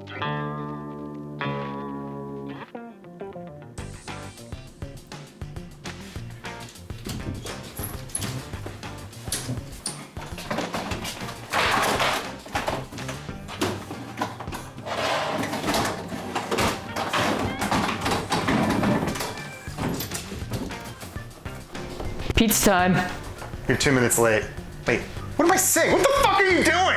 Pizza time. You're 2 minutes late. Wait, what am I saying? What the fuck are you doing?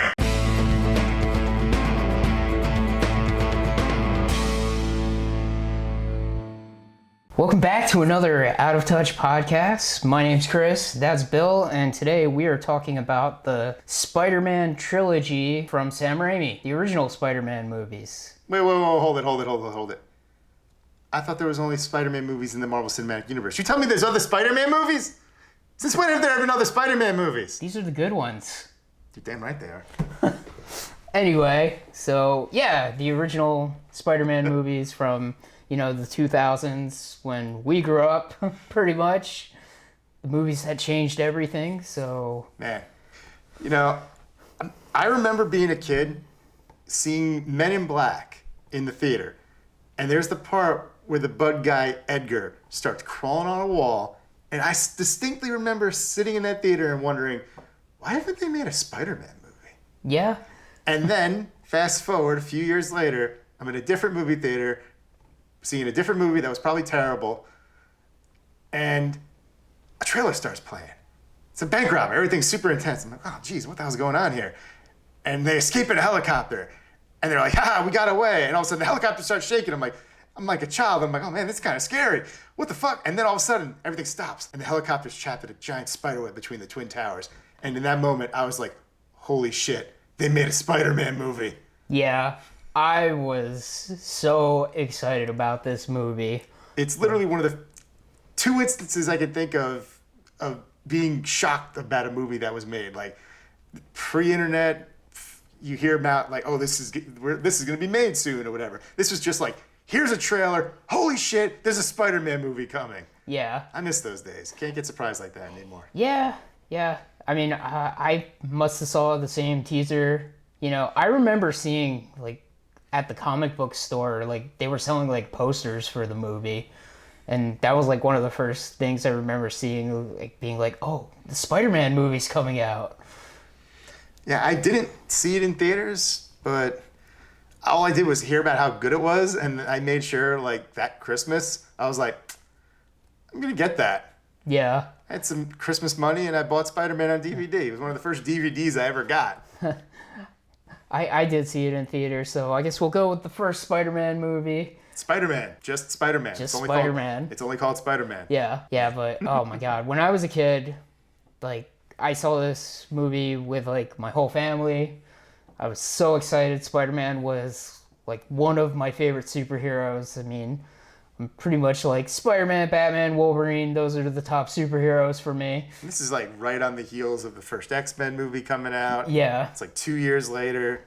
Welcome back to another Out of Touch podcast. My name's Chris, that's Bill, and today we are talking about the Spider-Man Trilogy from Sam Raimi, the original Spider-Man movies. Wait, hold it. I thought there was only Spider-Man movies in the Marvel Cinematic Universe. You tell me there's other Spider-Man movies? Since when have there been other Spider-Man movies? These are the good ones. You're damn right they are. Anyway, so yeah, the original Spider-Man movies from, the 2000s when we grew up, pretty much. The movies had changed everything, so... Man, I remember being a kid, seeing Men in Black in the theater, and there's the part where the bug guy, Edgar, starts crawling on a wall, and I distinctly remember sitting in that theater and wondering, why haven't they made a Spider-Man movie? Yeah. And then, fast forward a few years later, I'm in a different movie theater, seeing a different movie that was probably terrible, and a trailer starts playing. It's a bank robbery. Everything's super intense. I'm like, oh, geez, what the hell's going on here? And they escape in a helicopter, and they're like, we got away. And all of a sudden, the helicopter starts shaking. I'm like a child. I'm like, oh man, this is kind of scary. What the fuck? And then all of a sudden, everything stops, and the helicopter's trapped in a giant spiderweb between the Twin Towers. And in that moment, I was like, holy shit, they made a Spider-Man movie. Yeah, I was so excited about this movie. It's literally one of the two instances I can think of being shocked about a movie that was made. Like, pre-internet, you hear about like, oh, this is going to be made soon or whatever. This was just like, here's a trailer. Holy shit, there's a Spider-Man movie coming. Yeah. I miss those days. Can't get surprised like that anymore. Yeah. I mean, I must have saw the same teaser. I remember seeing, like, at the comic book store, like, they were selling, like, posters for the movie. And that was, like, one of the first things I remember seeing, like, being like, oh, the Spider-Man movie's coming out. Yeah, I didn't see it in theaters, but all I did was hear about how good it was, and I made sure, like, that Christmas, I was like, I'm gonna get that. Yeah. I had some Christmas money, and I bought Spider-Man on DVD. It was one of the first DVDs I ever got. I did see it in theater, so I guess we'll go with the first Spider-Man movie. Spider-Man. Just Spider-Man. Just Spider-Man. It's only called Spider-Man. Yeah, but oh my god. When I was a kid, like, I saw this movie with, like, my whole family. I was so excited. Spider-Man was, like, one of my favorite superheroes. I mean, I'm pretty much like Spider-Man, Batman, Wolverine. Those are the top superheroes for me. This is, like, right on the heels of the first X-Men movie coming out. Yeah. It's, like, 2 years later.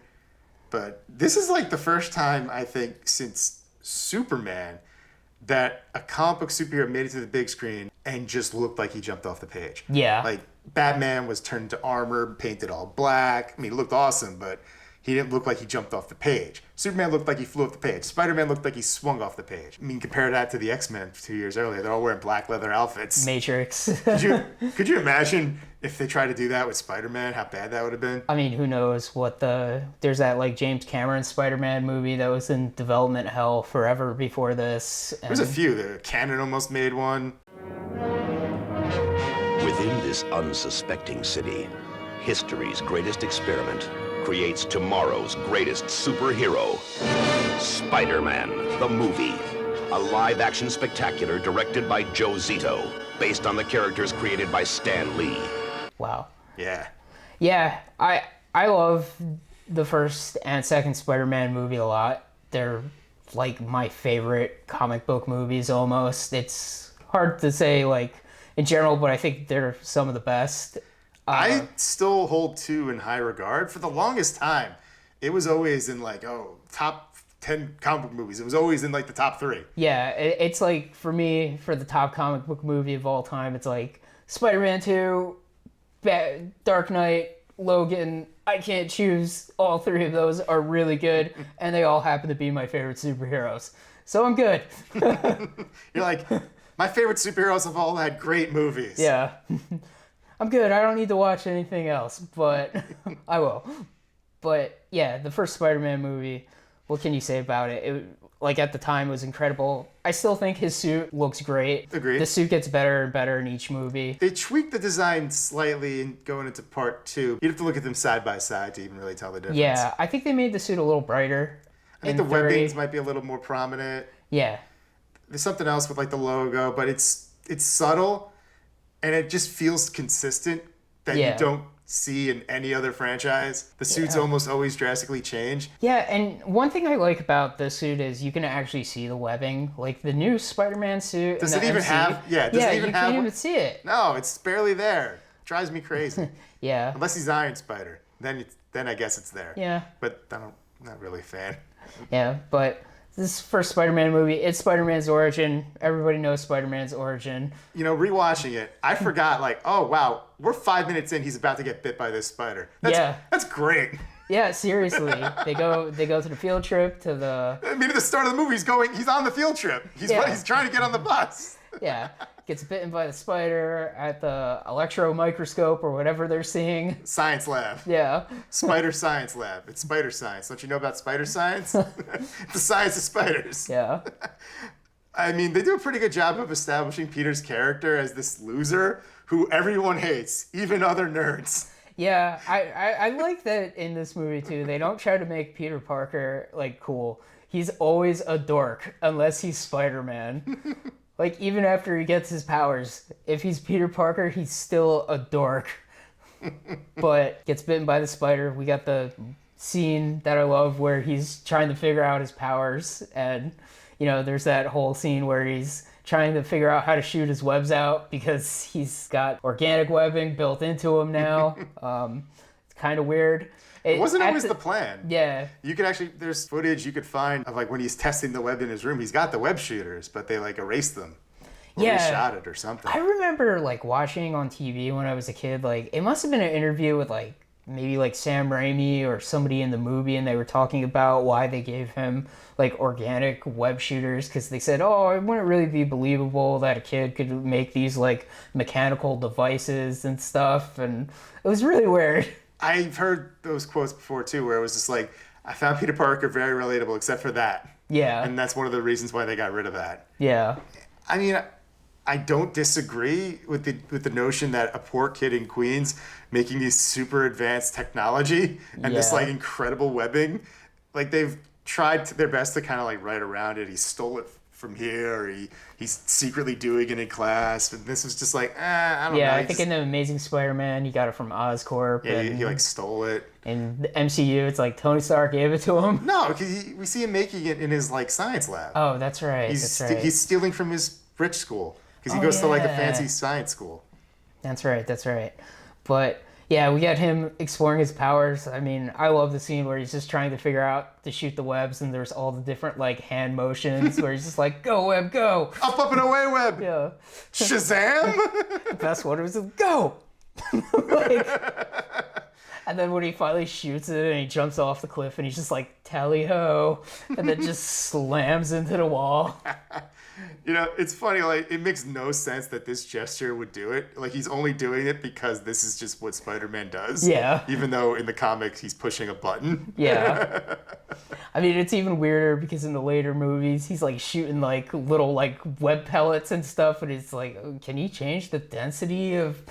But this is, like, the first time, I think, since Superman that a comic book superhero made it to the big screen and just looked like he jumped off the page. Yeah. Like, Batman was turned to armor, painted all black. I mean, he looked awesome, but he didn't look like he jumped off the page. Superman looked like he flew off the page. Spider-Man looked like he swung off the page. I mean, compare that to the X-Men 2 years earlier. They're all wearing black leather outfits. Matrix. Could you imagine if they tried to do that with Spider-Man, how bad that would have been? I mean, who knows what there's that, like, James Cameron Spider-Man movie that was in development hell forever before this. And there's a few. The Canon almost made one. Within this unsuspecting city, history's greatest experiment creates tomorrow's greatest superhero, Spider-Man, the movie. A live-action spectacular directed by Joe Zito, based on the characters created by Stan Lee. Wow. Yeah. Yeah, I love the first and second Spider-Man movie a lot. They're, like, my favorite comic book movies almost. It's hard to say, like, in general, but I think they're some of the best. I still hold two in high regard. For the longest time, it was always in, like, top 10 comic book movies. It was always in, like, the top 3. Yeah, it's like, for me, for the top comic book movie of all time, it's like Spider-Man 2, Dark Knight, Logan, I can't choose. All three of those are really good, and they all happen to be my favorite superheroes. So I'm good. You're like, my favorite superheroes have all had great movies. Yeah. I'm good. I don't need to watch anything else, but I will. But yeah, the first Spider-Man movie, what can you say about it? It, like, at the time, it was incredible. I still think his suit looks great. Agreed. The suit gets better and better in each movie. They tweaked the design slightly in going into part 2. You'd have to look at them side by side to even really tell the difference. Yeah, I think they made the suit a little brighter. I think the webbings might be a little more prominent. Yeah. There's something else with like the logo, but it's subtle and it just feels consistent that you don't see in any other franchise. The suits almost always drastically change. Yeah, and one thing I like about this suit is you can actually see the webbing. Like the new Spider-Man suit. Does it even have? Yeah, does it even you have? can't even see it. No, it's barely there. Drives me crazy. Yeah. Unless he's Iron Spider, then I guess it's there. Yeah. But I'm not really a fan. Yeah, but this first Spider-Man movie, it's Spider-Man's origin. Everybody knows Spider-Man's origin. You know, rewatching it, I forgot, like, oh, wow, we're 5 minutes in, he's about to get bit by this spider. That's great. Yeah, seriously. They go to the field trip to the... I mean, at the start of the movie, he's on the field trip. He's trying to get on the bus. Yeah, gets bitten by the spider at the electron microscope or whatever they're seeing. Science lab. Yeah. Spider science lab. It's spider science. Don't you know about spider science? The science of spiders. Yeah. I mean, they do a pretty good job of establishing Peter's character as this loser who everyone hates, even other nerds. Yeah, I like that in this movie too. They don't try to make Peter Parker like cool. He's always a dork unless he's Spider-Man. Like, even after he gets his powers, if he's Peter Parker, he's still a dork. But gets bitten by the spider. We got the scene that I love where he's trying to figure out his powers. And, you know, there's that whole scene where he's trying to figure out how to shoot his webs out because he's got organic webbing built into him now. It's kind of weird. It wasn't always the plan. Yeah. You could actually, there's footage you could find of like when he's testing the web in his room. He's got the web shooters, but they like erased them. Or reshot it or something. I remember like watching on TV when I was a kid, like it must have been an interview with like maybe like Sam Raimi or somebody in the movie, and they were talking about why they gave him like organic web shooters, because they said, oh, it wouldn't really be believable that a kid could make these like mechanical devices and stuff, and it was really weird. I've heard those quotes before too, where it was just like, I found Peter Parker very relatable except for that. Yeah. And that's one of the reasons why they got rid of that. Yeah. I mean, I don't disagree with the notion that a poor kid in Queens making these super advanced technology and this like incredible webbing, like they've tried their best to kind of like write around it. He stole it from here, or he's secretly doing it in class, and this was just like, I don't know. Yeah, I think in the Amazing Spider-Man, he got it from Oscorp. Yeah, he like stole it. In the MCU, it's like Tony Stark gave it to him. No, because we see him making it in his like science lab. Oh, that's right. He's stealing from his rich school because he goes to like a fancy science school. That's right. But yeah, we got him exploring his powers. I mean, I love the scene where he's just trying to figure out to shoot the webs, and there's all the different like hand motions where he's just like, go web, go. Up and away web. Yeah. Shazam! The best one was just go. And then when he finally shoots it and he jumps off the cliff and he's just like, tally ho, and then just slams into the wall. You know, it's funny, like, it makes no sense that this gesture would do it. Like, he's only doing it because this is just what Spider-Man does. Yeah. Even though in the comics he's pushing a button. Yeah. I mean, it's even weirder because in the later movies, he's like shooting like little like web pellets and stuff, and it's like, can he change the density of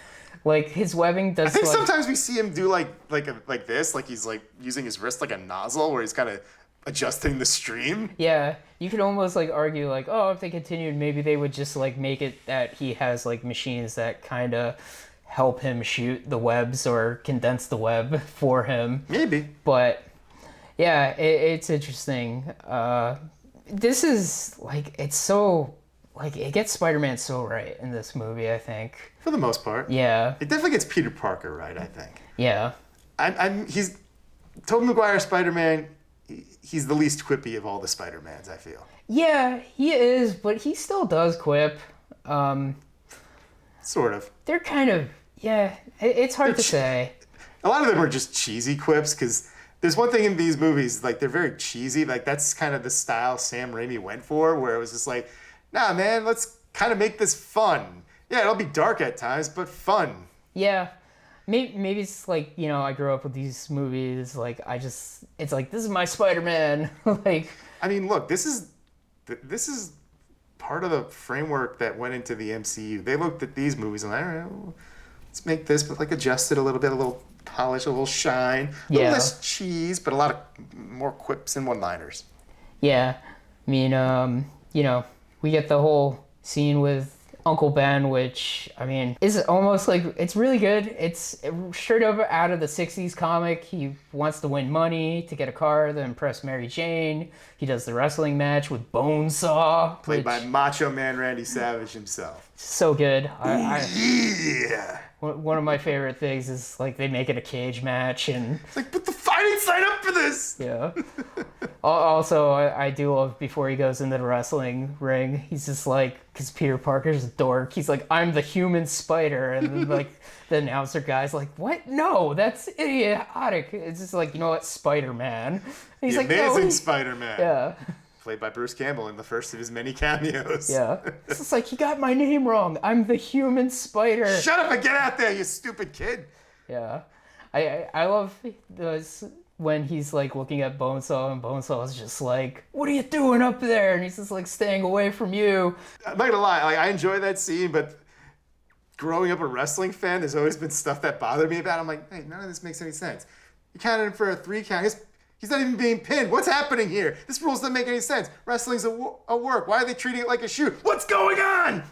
like his webbing? I think sometimes we see him do like this, like he's like using his wrist like a nozzle where he's kind of adjusting the stream. Yeah, you could almost like argue like, oh, if they continued, maybe they would just like make it that he has like machines that kind of help him shoot the webs or condense the web for him. Maybe. But yeah, it's interesting. This is like, it's so like, it gets Spider-Man so right in this movie, I think. For the most part. Yeah. It definitely gets Peter Parker right, I think. Yeah. He's Tobey Maguire Spider-Man. He's the least quippy of all the Spider-Mans, I feel. Yeah, he is, but he still does quip. Sort of. They're kind of, yeah, it's hard to say. A lot of them are just cheesy quips because there's one thing in these movies, like they're very cheesy. Like that's kind of the style Sam Raimi went for, where it was just like, nah, man, let's kind of make this fun. Yeah, it'll be dark at times, but fun. Yeah. Maybe it's like, you know, I grew up with these movies. Like, it's like, this is my Spider-Man. Like, I mean, look, this is part of the framework that went into the MCU. They looked at these movies and like, all right, well, let's make this, but like adjust it a little bit, a little polish, a little shine, a little less cheese, but a lot of more quips and one-liners. Yeah. I mean, you know, we get the whole scene with Uncle Ben, which, I mean, is almost like, it's really good. It's straight up out of the 60s comic. He wants to win money to get a car to impress Mary Jane. He does the wrestling match with Bonesaw. Played by Macho Man Randy Savage himself. So good. Yeah. One of my favorite things is, like, they make it a cage match, and... It's like, but I didn't sign up for this! Yeah. Also, I do love before he goes into the wrestling ring, he's just like, because Peter Parker's a dork, he's like, I'm the human spider, and then, like, the announcer guy's like, what? No, that's idiotic. It's just like, you know what, Spider-Man. And he's like, amazing no, Spider-Man. Yeah. Played by Bruce Campbell in the first of his many cameos. Yeah. It's just like, he got my name wrong. I'm the human spider. Shut up and get out there, you stupid kid. Yeah. I love those when he's like looking at Bonesaw, and Bonesaw's just like, what are you doing up there? And he's just like staying away from you. I'm not gonna lie, like, I enjoy that scene, but growing up a wrestling fan, there's always been stuff that bothered me about it. I'm like, hey, none of this makes any sense. You counted him for a 3 count. He's not even being pinned. What's happening here? This rules don't make any sense. Wrestling's a work. Why are they treating it like a shoot? What's going on?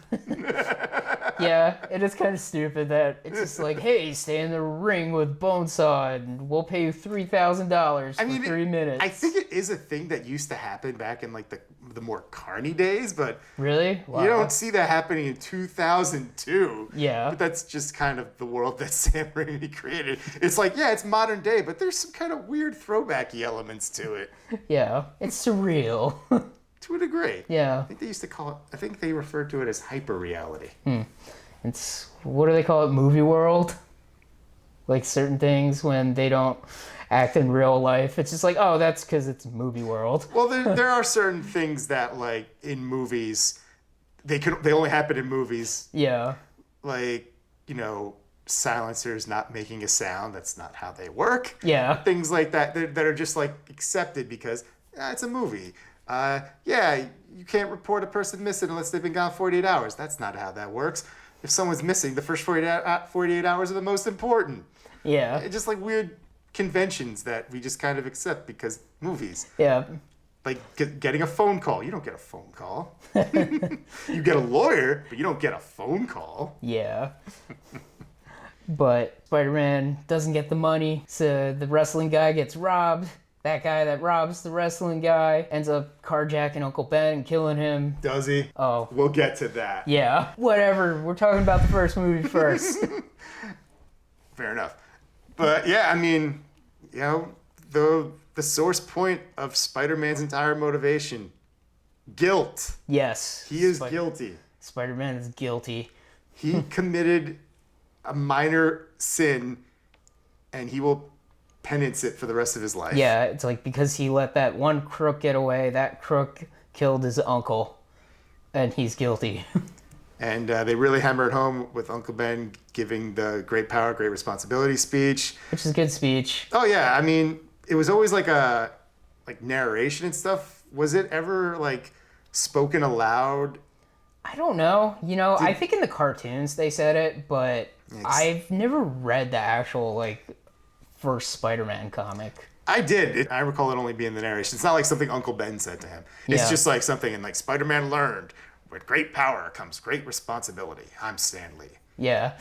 Yeah, it is kind of stupid that it's just like, hey, stay in the ring with Bonesaw and we'll pay you $3,000 for 3 minutes. I think it is a thing that used to happen back in like the more carny days, but really? Wow. You don't see that happening in 2002. Yeah. But that's just kind of the world that Sam Raimi created. It's like, yeah, it's modern day, but there's some kind of weird throwbacky elements to it. Yeah, it's surreal. To a degree. Yeah. I think they used to call it, I think they referred to it as hyper reality. It's, what do they call it? Movie world? Like certain things when they don't act in real life. It's just like, oh, that's because it's movie world. Well, there are certain things that, like, in movies, they only happen in movies. Yeah. Like, you know, silencers not making a sound. That's not how they work. Yeah. Things like that that are just, like, accepted because it's a movie. Yeah, you can't report a person missing unless they've been gone 48 hours. That's not how that works. If someone's missing, the first 48 hours are the most important. Yeah. It's just like weird conventions that we just kind of accept because movies. Yeah. Like getting a phone call. You don't get a phone call. You get a lawyer, but you don't get a phone call. Yeah. But Spider-Man doesn't get the money, so the wrestling guy gets robbed. That guy that robs the wrestling guy ends up carjacking Uncle Ben and killing him. Does he? Oh. We'll get to that. Yeah. Whatever. We're talking about the first movie first. Fair enough. But yeah, I mean, you know, the source point of Spider-Man's entire motivation, guilt. Yes. He is guilty. Spider-Man is guilty. He committed a minor sin, and he will penance it for the rest of his life. Yeah, it's like because he let that one crook get away, that crook killed his uncle, and he's guilty. And they really hammer it home with Uncle Ben giving the great power, great responsibility speech. Which is a good speech. Oh, yeah. I mean, it was always like narration and stuff. Was it ever, like, spoken aloud? I don't know. You know, I think in the cartoons they said it, but I've never read the actual, like, first Spider-Man comic. I did. I recall it only being the narration. It's not like something Uncle Ben said to him. It's just like something in, like, Spider-Man learned, with great power comes great responsibility. I'm Stan Lee. Yeah.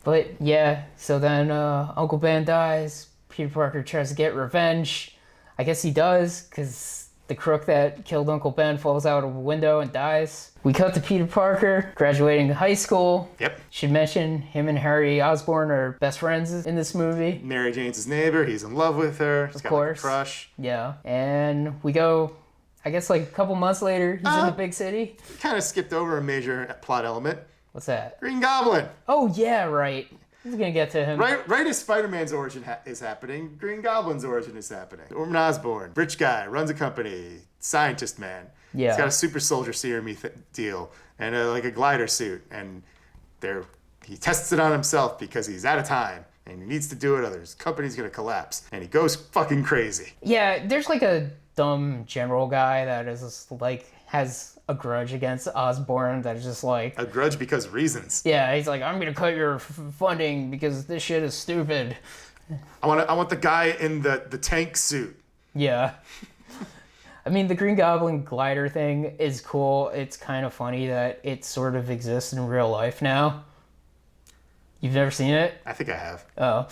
But, yeah, so then Uncle Ben dies. Peter Parker tries to get revenge. I guess he does, because the crook that killed Uncle Ben falls out of a window and dies. We cut to Peter Parker graduating high school. Yep. Should mention him and Harry Osborn are best friends in this movie. Mary Jane's his neighbor. He's in love with her. He's got like a crush. Yeah. And we go, I guess like a couple months later, he's in the big city. Kind of skipped over a major plot element. What's that? Green Goblin. Oh, yeah, right. We're gonna get to him. Right as Spider-Man's origin is happening, Green Goblin's origin is happening. Norman Osborn, rich guy, runs a company, scientist man. Yeah. He's got a super soldier serum deal and like a glider suit, and he tests it on himself because he's out of time and he needs to do it, or his company's gonna collapse, and he goes fucking crazy. Yeah, there's like a dumb general guy that is just, like, has a grudge against Osborn that is just like... A grudge because reasons. Yeah, he's like, I'm gonna cut your funding because this shit is stupid. I want the guy in the tank suit. Yeah. I mean, the Green Goblin glider thing is cool. It's kind of funny that it sort of exists in real life now. You've never seen it? I think I have. Oh.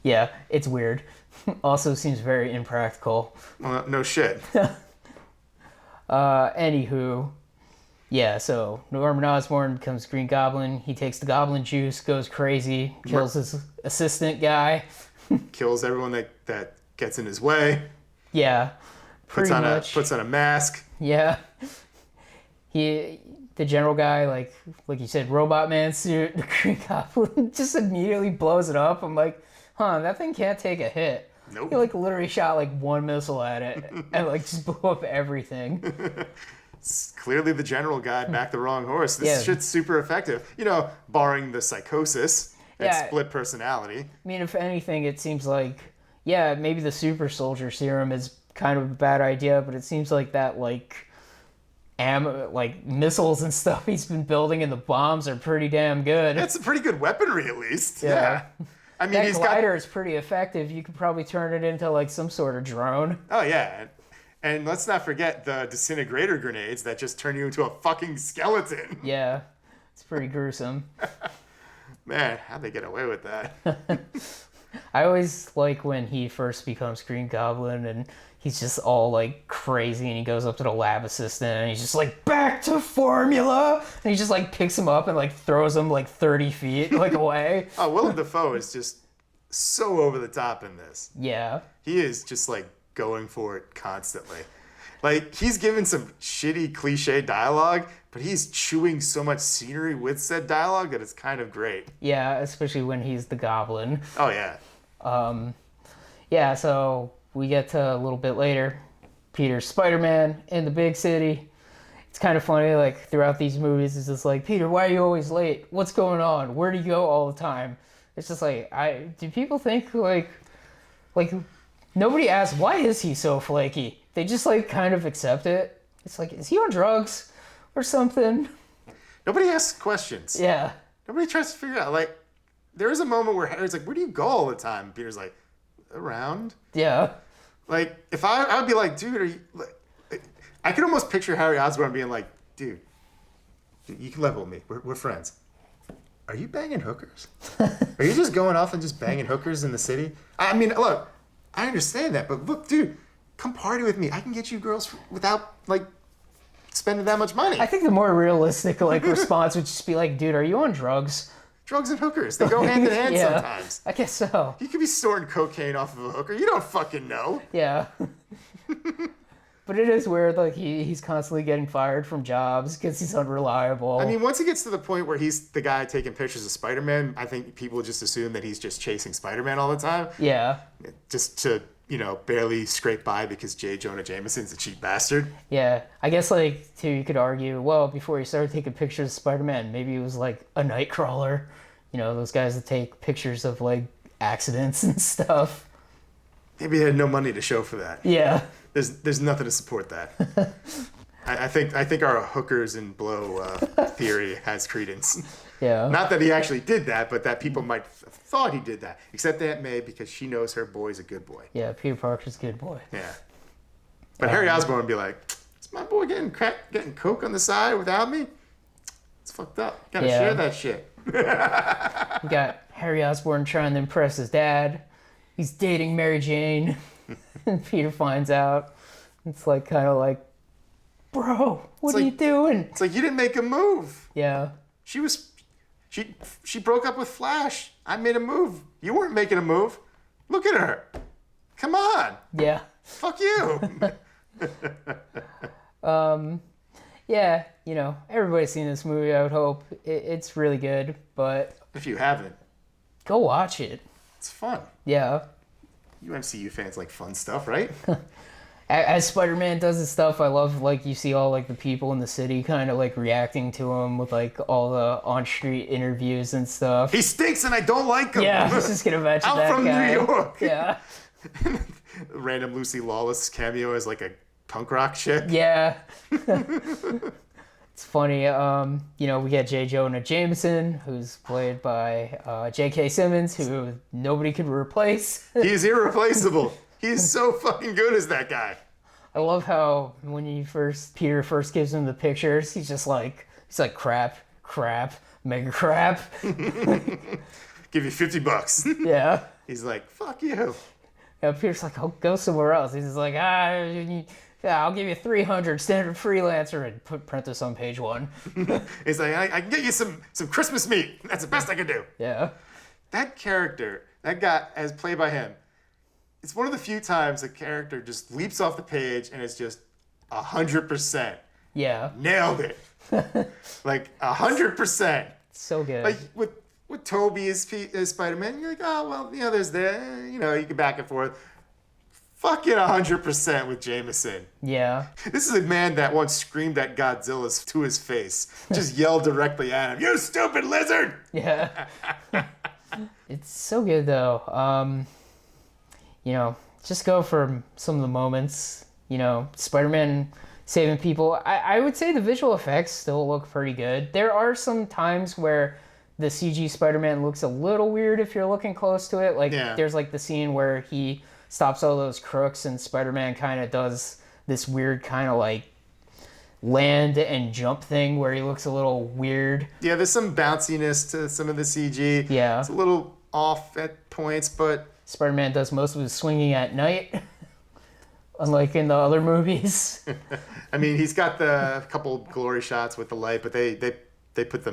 Yeah, it's weird. Also seems very impractical. Well, no shit. Anywho, yeah, so Norman Osborn becomes Green Goblin. He takes the Goblin juice, goes crazy, kills his assistant guy. Kills everyone that gets in his way. Yeah, pretty much. Puts on a mask. Yeah. The general guy, like you said, Robot Man suit, the Green Goblin just immediately blows it up. I'm like, that thing can't take a hit. Nope. He like literally shot like one missile at it and like just blew up everything. It's clearly the general guy backed the wrong horse. This shit's super effective. Barring the psychosis and split personality. I mean, if anything, it seems like, maybe the super soldier serum is kind of a bad idea, but it seems like that missiles and stuff he's been building and the bombs are pretty damn good. It's a pretty good weaponry, at least. Yeah. I mean, that glider is pretty effective. You could probably turn it into like some sort of drone. Oh yeah, and let's not forget the disintegrator grenades that just turn you into a fucking skeleton. Yeah, it's pretty gruesome. Man, how'd they get away with that? I always like when he first becomes Green Goblin and he's just all like crazy and he goes up to the lab assistant and he's just like, back to formula, and he just like picks him up and like throws him like 30 feet like away. Oh, Willem Dafoe is just so over the top in this. Yeah. He is just like going for it constantly. Like, he's given some shitty cliche dialogue, but he's chewing so much scenery with said dialogue that it's kind of great. Yeah, especially when he's the Goblin. Oh yeah. Yeah, so we get to a little bit later. Peter's Spider-Man in the big city. It's kind of funny, like, throughout these movies, it's just like, Peter, why are you always late? What's going on? Where do you go all the time? It's just like, do people think, like, nobody asks, why is he so flaky? They just, like, kind of accept it. It's like, is he on drugs or something? Nobody asks questions. Yeah. Nobody tries to figure out, like, there is a moment where Harry's like, where do you go all the time? And Peter's like, around. Yeah. Like, if I would be like, dude, are you, like, I could almost picture Harry Osborn being like, dude, you can level with me. We're friends. Are you banging hookers? Are you just going off and just banging hookers in the city? I mean, look, I understand that, but look, dude, come party with me. I can get you girls without, like, spending that much money. I think the more realistic, like, response would just be like, dude, are you on drugs? Drugs and hookers, they go hand in hand Yeah, sometimes. I guess so. You could be snorting cocaine off of a hooker. You don't fucking know. Yeah. But it is weird, like, he's constantly getting fired from jobs because he's unreliable. I mean, once he gets to the point where he's the guy taking pictures of Spider-Man, I think people just assume that he's just chasing Spider-Man all the time. Yeah. Just to, barely scrape by because J. Jonah Jameson's a cheap bastard. Yeah. I guess, like, too, you could argue, well, before he started taking pictures of Spider-Man, maybe he was, like, a night crawler. Those guys that take pictures of, like, accidents and stuff. Maybe he had no money to show for that. Yeah. There's nothing to support that. I think our hookers and blow theory has credence. Yeah. Not that he actually did that, but that people might have thought he did that. Except Aunt May, because she knows her boy's a good boy. Yeah, Peter Parker's a good boy. Yeah. But Harry Osborn would be like, is my boy getting coke on the side without me? It's fucked up. Gotta share that shit. We got Harry Osborn trying to impress his dad. He's dating Mary Jane. And Peter finds out. It's like kind of like, bro, what are you doing? It's like, you didn't make a move. Yeah. She broke up with Flash. I made a move. You weren't making a move. Look at her. Come on. Yeah. Fuck you. Yeah, everybody's seen this movie, I would hope. It's really good, but... If you haven't, go watch it. It's fun. Yeah. You MCU fans like fun stuff, right? As Spider-Man does his stuff, I love, like, you see all, like, the people in the city kind of, like, reacting to him with, like, all the on-street interviews and stuff. He stinks and I don't like him. Yeah, I was just gonna mention I'm that from guy. New York. Yeah. Random Lucy Lawless cameo as, like, a punk rock chick. Yeah. It's funny, we get J. Jonah Jameson, who's played by J.K. Simmons, who nobody could replace. He's irreplaceable. He's so fucking good as that guy. I love how when Peter first gives him the pictures, he's like crap, mega crap. Give you $50. Yeah. He's like, fuck you. Yeah, Peter's like, I'll go somewhere else. He's just like, I'll give you 300 standard freelancer and print this on page 1. He's like, I can get you some Christmas meat. That's the best I can do. Yeah. That character, that guy, as played by him, it's one of the few times a character just leaps off the page and it's just 100%. Yeah. Nailed it. Like 100%. So good. Like with Tobey as Spider-Man, you're like, oh, well, there's you can back and forth. Fucking 100% with Jameson. Yeah. This is a man that once screamed at Godzilla to his face. Just yelled directly at him, "You stupid lizard!" Yeah. It's so good, though. Just go for some of the moments. Spider-Man saving people. I would say the visual effects still look pretty good. There are some times where the CG Spider-Man looks a little weird if you're looking close to it. Like, there's, like, the scene where he stops all those crooks and Spider-Man kind of does this weird kind of, like, land and jump thing where he looks a little weird. Yeah, there's some bounciness to some of the CG. Yeah. It's a little off at points, but... Spider-Man does most of his swinging at night, unlike in the other movies. I mean, he's got the couple glory shots with the light, but they put the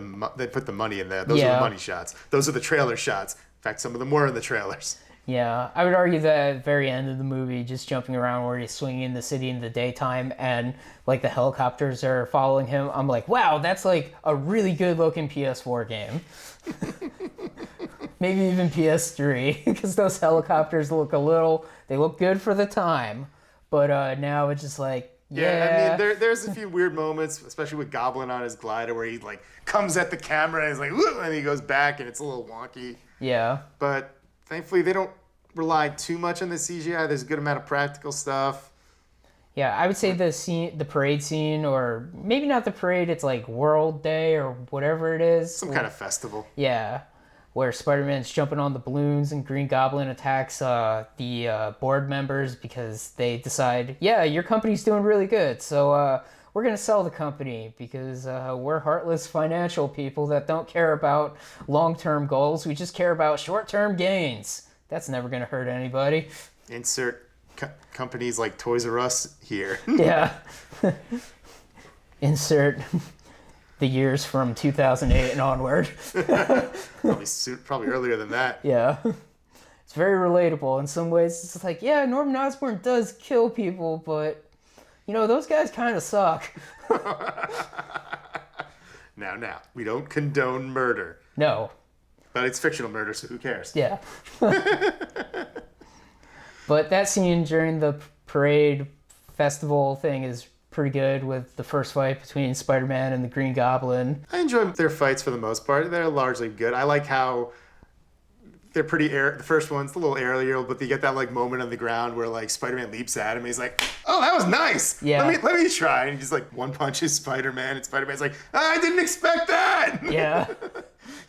money in there. Those are the money shots. Those are the trailer shots. In fact, some of them were in the trailers. Yeah, I would argue that at the very end of the movie, just jumping around where he's swinging in the city in the daytime and, like, the helicopters are following him, I'm like, wow, that's, like, a really good-looking PS4 game. Maybe even PS3, because those helicopters look they look good for the time, but now it's just like, yeah. I mean, there's a few weird moments, especially with Goblin on his glider, where he, like, comes at the camera and he's like, woo, and he goes back and it's a little wonky. Yeah. But... thankfully, they don't rely too much on the CGI. There's a good amount of practical stuff. Yeah, I would say the parade scene, or maybe not the parade, it's like World Day or whatever it is. Some kind of festival. Yeah, where Spider-Man's jumping on the balloons and Green Goblin attacks the board members because they decide, yeah, your company's doing really good, so we're going to sell the company because we're heartless financial people that don't care about long-term goals. We just care about short-term gains. That's never going to hurt anybody. Insert companies like Toys R Us here. Yeah. Insert the years from 2008 and onward. Probably earlier than that. Yeah. It's very relatable in some ways. It's like, yeah, Norman Osborn does kill people, but... those guys kind of suck. Now, we don't condone murder. No. But it's fictional murder, so who cares? Yeah. But that scene during the parade festival thing is pretty good with the first fight between Spider-Man and the Green Goblin. I enjoy their fights for the most part. They're largely good. I like how... they're pretty the first one's a little aerial, but they get that, like, moment on the ground where, like, Spider-Man leaps at him and he's like, oh, that was nice. Yeah. Let me try. And he just, like, one punches Spider-Man and Spider-Man's like, I didn't expect that. Yeah.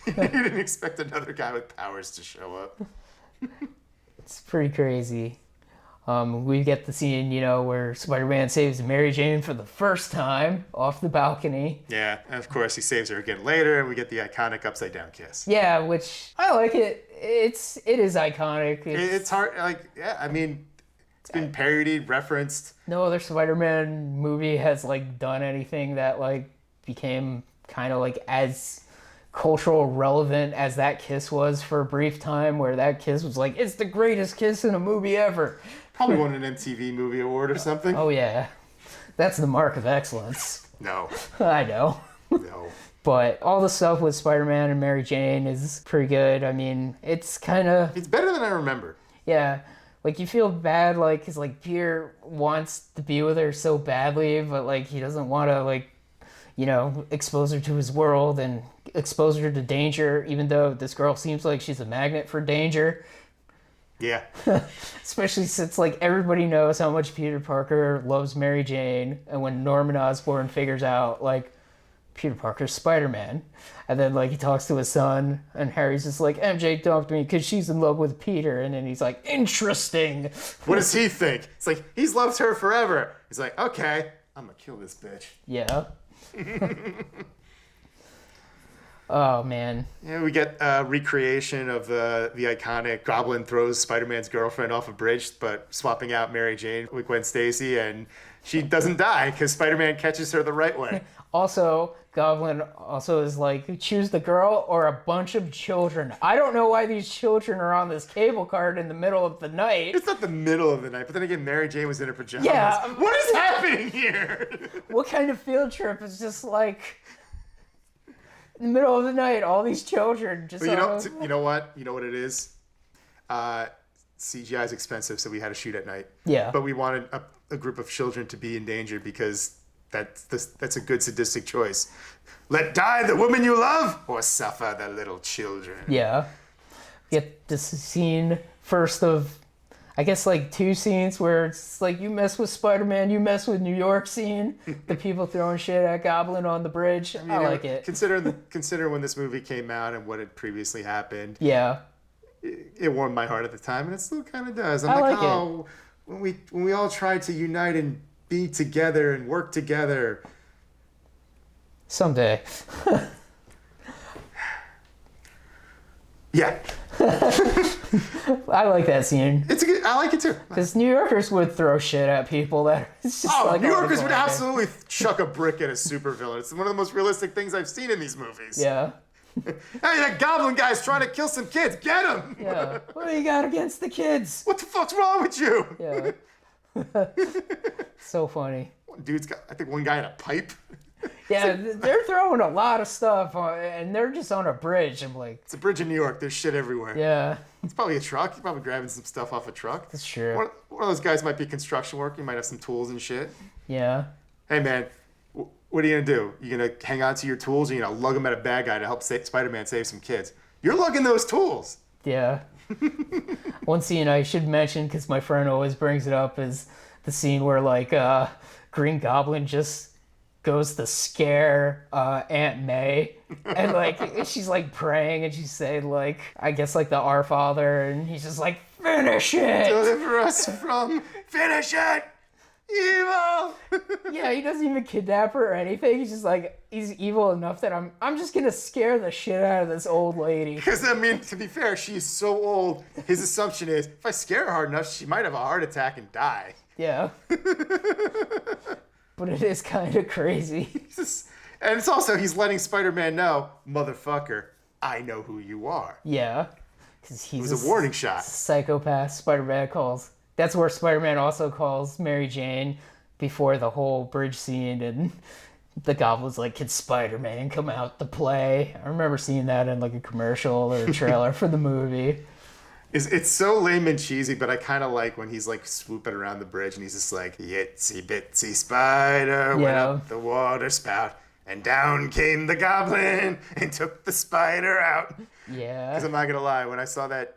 He didn't expect another guy with powers to show up. It's pretty crazy. We get the scene, where Spider-Man saves Mary Jane for the first time off the balcony. Yeah, and of course he saves her again later, and we get the iconic upside down kiss. Yeah, which I like it. It is iconic. It's hard, like, yeah, I mean, it's been parodied, referenced. No other Spider-Man movie has, like, done anything that, like, became kind of, like, as cultural relevant as that kiss was for a brief time, where that kiss was like, it's the greatest kiss in a movie ever. Probably won an MTV Movie Award or something. Oh, yeah. That's the mark of excellence. No. I know. No. But all the stuff with Spider-Man and Mary Jane is pretty good. I mean, it's kind of... It's better than I remember. Yeah. Like, you feel bad, like, because, like, Peter wants to be with her so badly, but, like, he doesn't want to, like, you know, expose her to his world and expose her to danger, even though this girl seems like she's a magnet for danger. Yeah. Especially since, like, everybody knows how much Peter Parker loves Mary Jane, and when Norman Osborn figures out, like, Peter Parker's Spider-Man, and then, like, he talks to his son, and Harry's just like, MJ dumped me because she's in love with Peter, and then he's like, interesting. What does he think? It's like, he's loved her forever. He's like, okay, I'm gonna kill this bitch. Yeah. Oh, man. Yeah, we get a recreation of the iconic Goblin throws Spider-Man's girlfriend off a bridge, but swapping out Mary Jane with Gwen Stacy, and she doesn't die because Spider-Man catches her the right way. Also, Goblin also is like, choose the girl or a bunch of children. I don't know why these children are on this cable cart in the middle of the night. It's not the middle of the night, but then again, Mary Jane was in her pajamas. Yeah. What is happening here? What kind of field trip is just like, in the middle of the night, all these children just... But you know what? You know what it is? CGI is expensive, so we had to shoot at night. Yeah. But we wanted a group of children to be in danger because that's a good sadistic choice. Let die the woman you love, or suffer the little children. Yeah. Get this scene first of, I guess, like 2 scenes where it's like, you mess with Spider-Man, you mess with New York scene. The people throwing shit at Goblin on the bridge. I like it. Consider when this movie came out and what had previously happened. Yeah. It warmed my heart at the time, and it still kind of does. I'm I like, like oh, when we all tried to unite and be together and work together. Someday. Yeah. I like that scene. I like it too. Because New Yorkers would throw shit at people that it's just like... New Yorkers would absolutely chuck a brick at a supervillain. It's one of the most realistic things I've seen in these movies. Yeah. Hey, that Goblin guy's trying to kill some kids. Get him! Yeah. What do you got against the kids? What the fuck's wrong with you? Yeah. So funny. Dude's got, I think, one guy in a pipe. Yeah, they're throwing a lot of stuff, and they're just on a bridge. I'm like... It's a bridge in New York. There's shit everywhere. Yeah. It's probably a truck. You're probably grabbing some stuff off a truck. That's true. One of those guys might be construction work. You might have some tools and shit. Yeah. Hey, man, what are you going to do? You going to hang on to your tools, or you going to lug them at a bad guy to help Spider-Man save some kids? You're lugging those tools. Yeah. One scene I should mention, because my friend always brings it up, is the scene where, like, Green Goblin just goes to scare Aunt May. And, like, she's, like, praying, and she's saying, like, I guess, like, the Our Father, and he's just like, finish it! Deliver us from... Finish it! Evil! Yeah, he doesn't even kidnap her or anything. He's just like, he's evil enough that I'm just gonna scare the shit out of this old lady. Because, I mean, to be fair, she's so old, his assumption is, if I scare her hard enough, she might have a heart attack and die. Yeah. But it is kind of crazy. And it's also, he's letting Spider-Man know, motherfucker, I know who you are. Yeah. Because he's it was a warning shot. Psychopath. Spider-Man calls. That's where Spider-Man also calls Mary Jane before the whole bridge scene, and the Goblin's like, can Spider-Man come out to play? I remember seeing that in like a commercial or a trailer for the movie. It's so lame and cheesy, but I kind of like when he's like swooping around the bridge and he's just like, itsy bitsy spider went up the water spout, and down came the Goblin and took the spider out. Yeah. Because I'm not going to lie, when I saw that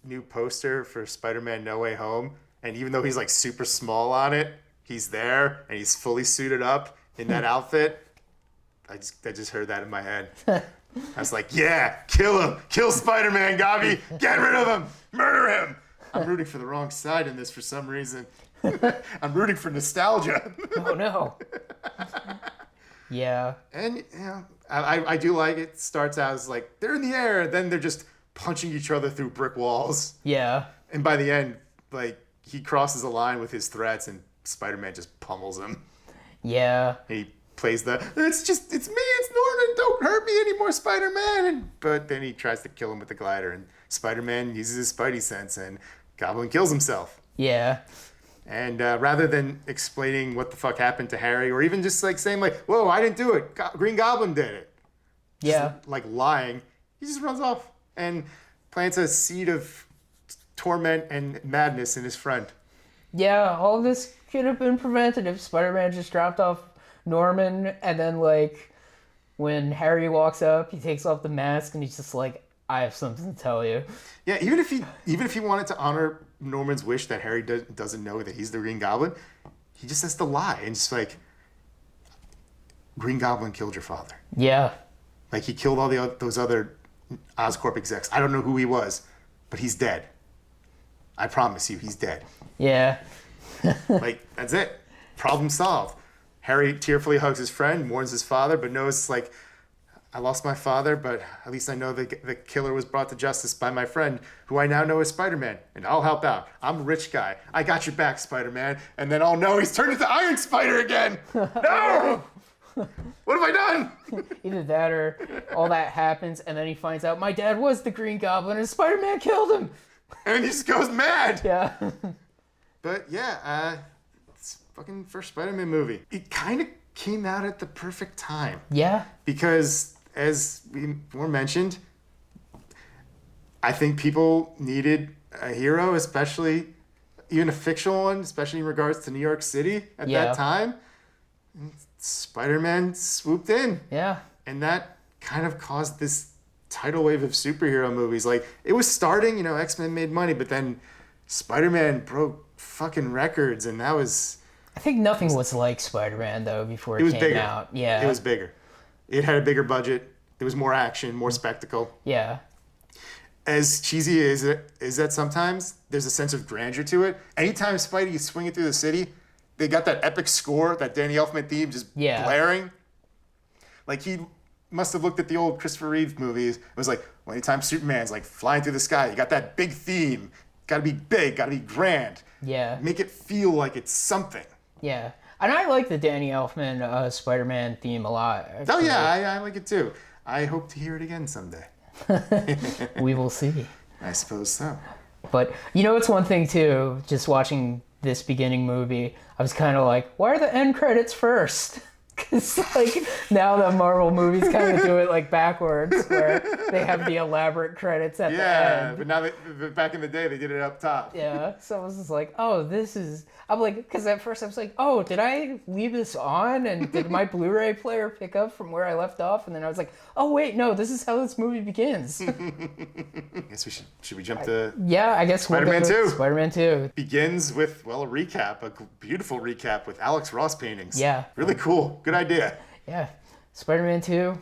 new poster for Spider-Man No Way Home, and even though he's like super small on it, he's there and he's fully suited up in that outfit. I just heard that in my head. I was like, yeah, kill him, kill Spider-Man, Gobby, get rid of him, murder him. I'm rooting for the wrong side in this for some reason. I'm rooting for nostalgia. Oh no. Yeah. And you know, I do like it. Starts out as like they're in the air, then they're just punching each other through brick walls. Yeah. And by the end, like, he crosses a line with his threats and Spider-Man just pummels him. Yeah. And he plays it's me, it's Norman, don't hurt me anymore, Spider-Man. But then he tries to kill him with the glider, and Spider-Man uses his Spidey sense, and Goblin kills himself. Yeah. And rather than explaining what the fuck happened to Harry, or even just like saying like, whoa, I didn't do it, Green Goblin did it. Yeah. like lying. He just runs off and plants a seed of torment and madness in his friend. Yeah, all of this could have been prevented if Spider-Man just dropped off Norman, and then, like, when Harry walks up, he takes off the mask, and he's just like, I have something to tell you. Yeah, even if he wanted to honor Norman's wish that Harry doesn't know that he's the Green Goblin, he just has to lie and just like, Green Goblin killed your father. Yeah. Like, he killed all those other Oscorp execs. I don't know who he was, but he's dead. I promise you, he's dead. Yeah. Like, that's it. Problem solved. Harry tearfully hugs his friend, warns his father, but knows, like, I lost my father, but at least I know the killer was brought to justice by my friend, who I now know is Spider-Man, and I'll help out. I'm a rich guy. I got your back, Spider-Man. And then, oh no, he's turned into Iron Spider again. No! What have I done? Either that or all that happens, and then he finds out my dad was the Green Goblin, and Spider-Man killed him. And he just goes mad. Yeah. But yeah, it's fucking first Spider-Man movie. It kind of came out at the perfect time. Yeah. Because, as we were mentioned, I think people needed a hero, especially even a fictional one, especially in regards to New York City at that time. And Spider-Man swooped in. Yeah. And that kind of caused this tidal wave of superhero movies. Like, it was starting, you know, X-Men made money, but then Spider-Man broke fucking records, and that was... I think nothing was like Spider-Man, though, before it was came bigger. out. Yeah. It was bigger. It had a bigger budget. There was more action, more spectacle. Yeah. As cheesy as it is that sometimes, there's a sense of grandeur to it. Anytime Spidey is swinging through the city, they got that epic score, that Danny Elfman theme just blaring. Like, he must have looked at the old Christopher Reeve movies. It was like, well, anytime Superman's like flying through the sky, you got that big theme. Got to be big, got to be grand. Yeah. Make it feel like it's something. Yeah. And I like the Danny Elfman Spider-Man theme a lot. Oh, yeah, I like it too. I hope to hear it again someday. We will see. I suppose so. But, you know, it's one thing, too, just watching this beginning movie, I was kind of like, why are the end credits first? Because, like, now the Marvel movies kind of do it, like, backwards, where they have the elaborate credits at the end. Yeah, but now, back in the day, they did it up top. Yeah, so I was just like, oh, this is... I'm like, because at first I was like, oh, did I leave this on? And did my Blu-ray player pick up from where I left off? And then I was like, oh, wait, no, this is how this movie begins. I guess we should we jump to... Yeah, I guess Spider-Man 2. Spider-Man 2. Begins with, well, a recap, a beautiful recap with Alex Ross paintings. Yeah. Really cool. Good idea. Yeah. Spider-Man 2,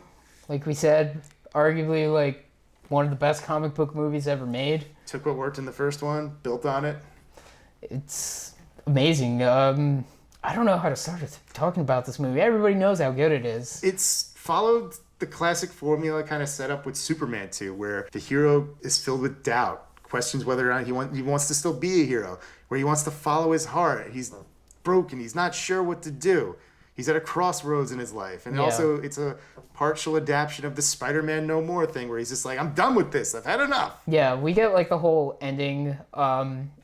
like we said, arguably, like, one of the best comic book movies ever made. Took what worked in the first one, built on it. It's amazing. I don't know how to start talking about this movie. Everybody knows how good it is. It's followed the classic formula kind of set up with Superman 2, where the hero is filled with doubt, questions whether or not he wants to still be a hero, where he wants to follow his heart. He's broken. He's not sure what to do. He's at a crossroads in his life. And also, it's a partial adaptation of the Spider-Man No More thing, where he's just like, I'm done with this. I've had enough. Yeah, we get, like, the whole ending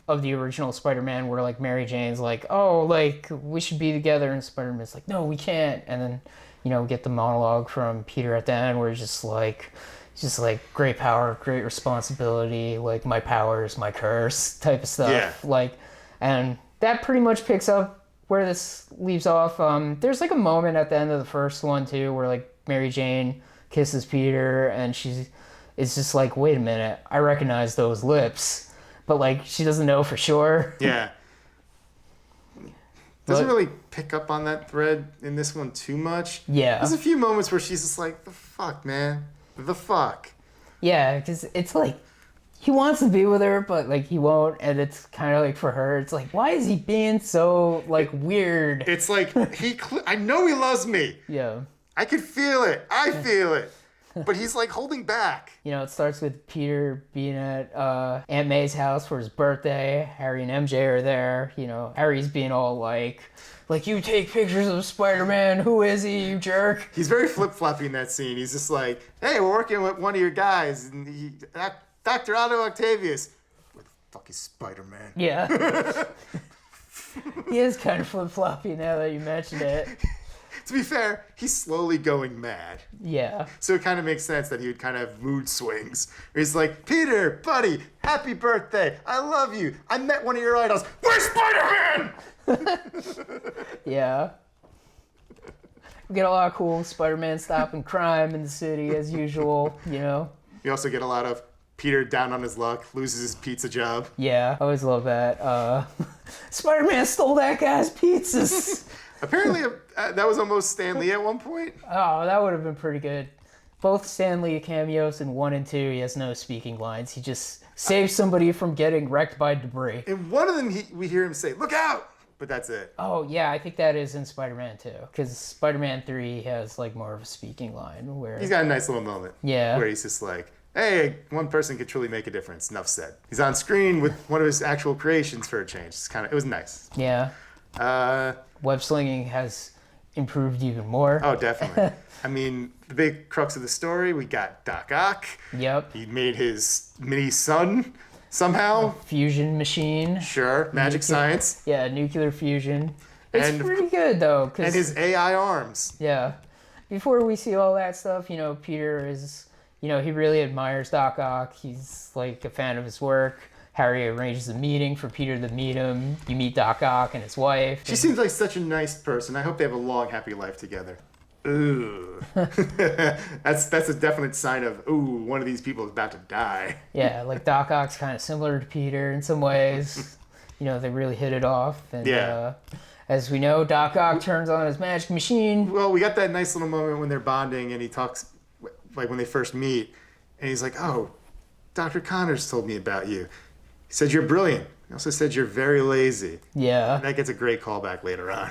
of the original Spider-Man where, like, Mary Jane's like, oh, like, we should be together. And Spider-Man's like, no, we can't. And then, you know, we get the monologue from Peter at the end where he's just like, great power, great responsibility, like, my power is my curse type of stuff. Yeah. Like, and that pretty much picks up where this leaves off. There's, like, a moment at the end of the first one, too, where, like, Mary Jane kisses Peter, and it's just like, wait a minute, I recognize those lips. But, like, she doesn't know for sure. Yeah. Doesn't really pick up on that thread in this one too much. Yeah. There's a few moments where she's just like, the fuck, man? The fuck? Yeah, because it's like, he wants to be with her, but, like, he won't, and it's kind of like, for her, it's like, why is he being so, like, weird? It's like, I know he loves me. Yeah. I can feel it. I feel it. But he's, like, holding back. You know, it starts with Peter being at Aunt May's house for his birthday. Harry and MJ are there. You know, Harry's being all like, you take pictures of Spider-Man. Who is he, you jerk? He's very flip-floppy in that scene. He's just like, hey, we're working with one of your guys. And Dr. Otto Octavius. Where the fuck is Spider-Man? Yeah. He is kind of flip-floppy now that you mentioned it. to be fair, he's slowly going mad. Yeah. So it kind of makes sense that he would kind of have mood swings. Where he's like, Peter, buddy, happy birthday. I love you. I met one of your idols. Where's Spider-Man? Yeah. We get a lot of cool Spider-Man stopping crime in the city as usual, you know? You also get a lot of Peter down on his luck, loses his pizza job. Yeah, I always love that. Spider-Man stole that guy's pizzas. Apparently, that was almost Stan Lee at one point. Oh, that would have been pretty good. Both Stan Lee cameos in 1 and 2, he has no speaking lines. He just saves somebody from getting wrecked by debris. In one of them, we hear him say, "Look out!" But that's it. Oh, yeah, I think that is in Spider-Man 2. Because Spider-Man 3 has, like, more of a speaking line where... He's got a nice little moment. Yeah. Where he's just like, hey, one person could truly make a difference. Enough said. He's on screen with one of his actual creations for a change. It was nice. Yeah. Web slinging has improved even more. Oh, definitely. I mean, the big crux of the story, we got Doc Ock. Yep. He made his mini son somehow. Fusion machine. Sure. Magic science. Yeah, nuclear fusion. It's pretty good, though. And his AI arms. Yeah. Before we see all that stuff, Peter is... he really admires Doc Ock. He's, like, a fan of his work. Harry arranges a meeting for Peter to meet him. You meet Doc Ock and his wife. She seems like such a nice person. I hope they have a long, happy life together. Ooh. That's a definite sign of, ooh, one of these people is about to die. Yeah, like Doc Ock's kind of similar to Peter in some ways. They really hit it off. And, yeah. As we know, Doc Ock turns on his magic machine. Well, we got that nice little moment when they're bonding and he talks, like when they first meet, and he's like, oh, Dr. Connors told me about you. He said you're brilliant. He also said you're very lazy. Yeah. And that gets a great callback later on.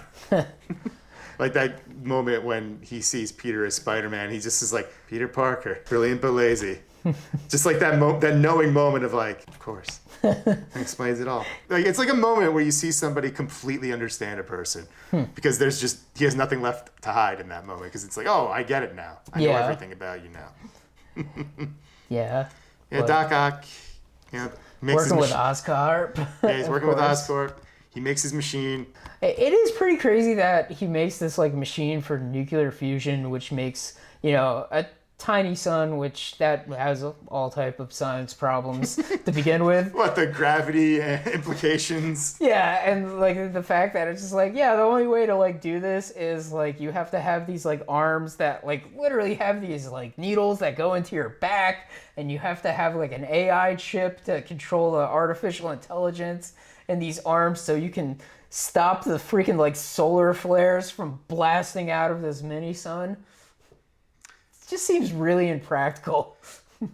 Like that moment when he sees Peter as Spider-Man, he just is like, Peter Parker, brilliant but lazy. Just like that that knowing moment of like, of course. And explains it all. Like it's like a moment where you see somebody completely understand a person because he has nothing left to hide in that moment because it's like, oh, I get it now. I know everything about you now. Yeah. Yeah, Doc Ock, makes working with Oscorp. Yeah, he's working with Oscorp. He makes his machine. It is pretty crazy that he makes this like machine for nuclear fusion, which makes a tiny sun, which that has all type of science problems to begin with. What, the gravity implications? Yeah, and like the fact that it's just like, the only way to like do this is like you have to have these like arms that like literally have these like needles that go into your back, and you have to have like an AI chip to control the artificial intelligence in these arms so you can stop the freaking like solar flares from blasting out of this mini sun. It just seems really impractical.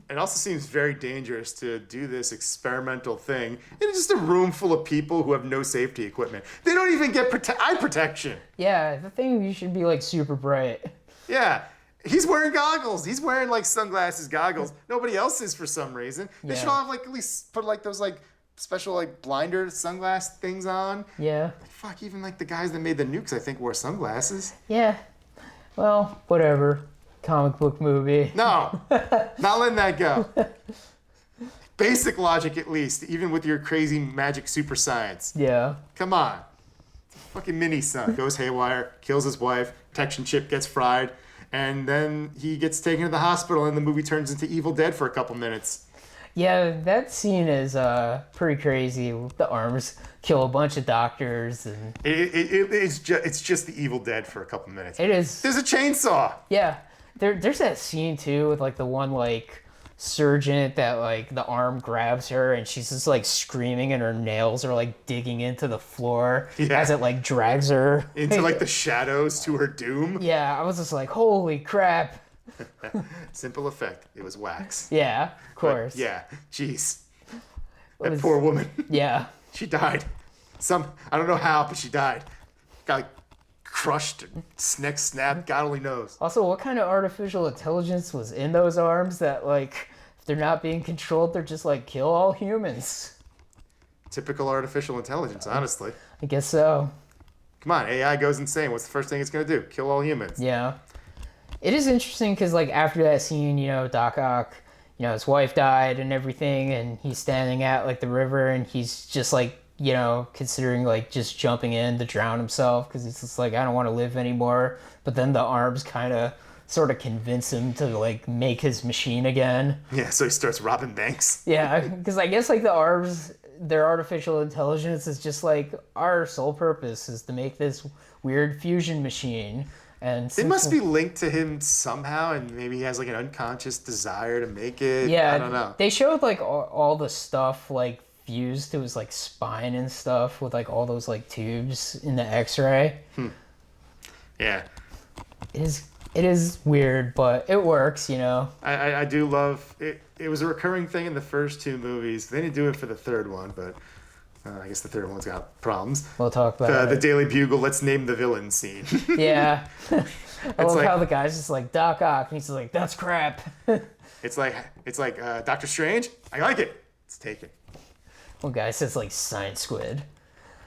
It also seems very dangerous to do this experimental thing in just a room full of people who have no safety equipment. They don't even get eye protection. Yeah, the thing you should be like super bright. Yeah. He's wearing goggles. He's wearing like sunglasses, goggles. Nobody else is for some reason. They should all have like at least put like those like special like blinder sunglass things on. Yeah. Fuck, even like the guys that made the nukes I think wore sunglasses. Yeah. Well, whatever. Comic book movie. No. Not letting that go. Basic logic at least, even with your crazy magic super science. Yeah. Come on. Fucking mini son goes haywire, kills his wife, protection chip gets fried, and then he gets taken to the hospital and the movie turns into Evil Dead for a couple minutes. Yeah, that scene is pretty crazy. The arms kill a bunch of doctors, and it's just the Evil Dead for a couple minutes. it is. There's a chainsaw. Yeah, there's that scene too with like the one like surgeon that like the arm grabs her and she's just like screaming and her nails are like digging into the floor as it like drags her into like the shadows to her doom. Yeah, I was just like, holy crap. Simple effect. It was wax. Yeah, of course. But yeah, jeez. That poor woman. Yeah. She died. I don't know how, but she died. Got like, crushed, neck snapped, God only knows. Also, what kind of artificial intelligence was in those arms that, like, if they're not being controlled, they're just like, kill all humans? Typical artificial intelligence, honestly. I guess so. Come on, AI goes insane. What's the first thing it's going to do? Kill all humans. Yeah. It is interesting because, like, after that scene, Doc Ock, his wife died and everything, and he's standing at, like, the river, and he's just, like, you know, considering like just jumping in to drown himself because he's just like, I don't want to live anymore. But then the arms kind of sort of convince him to like make his machine again. Yeah, so he starts robbing banks. Yeah, because I guess like the arms, their artificial intelligence is just like, our sole purpose is to make this weird fusion machine. And It must be linked to him somehow, and maybe he has like an unconscious desire to make it. yeah, I don't know. they showed like all the stuff like fused to his like spine and stuff with like all those like tubes in the X-ray. Yeah. It is weird, but it works, you know. I do love it. It was a recurring thing in the first two movies. They didn't do it for the third one, but I guess the third one's got problems. We'll talk about The it. Daily Bugle, let's name the villain scene. Yeah. I love like- how the guy's just like, Doc Ock, and he's like, that's crap. It's like Doctor Strange. I like it. It's taken. One guy says like Science Squid.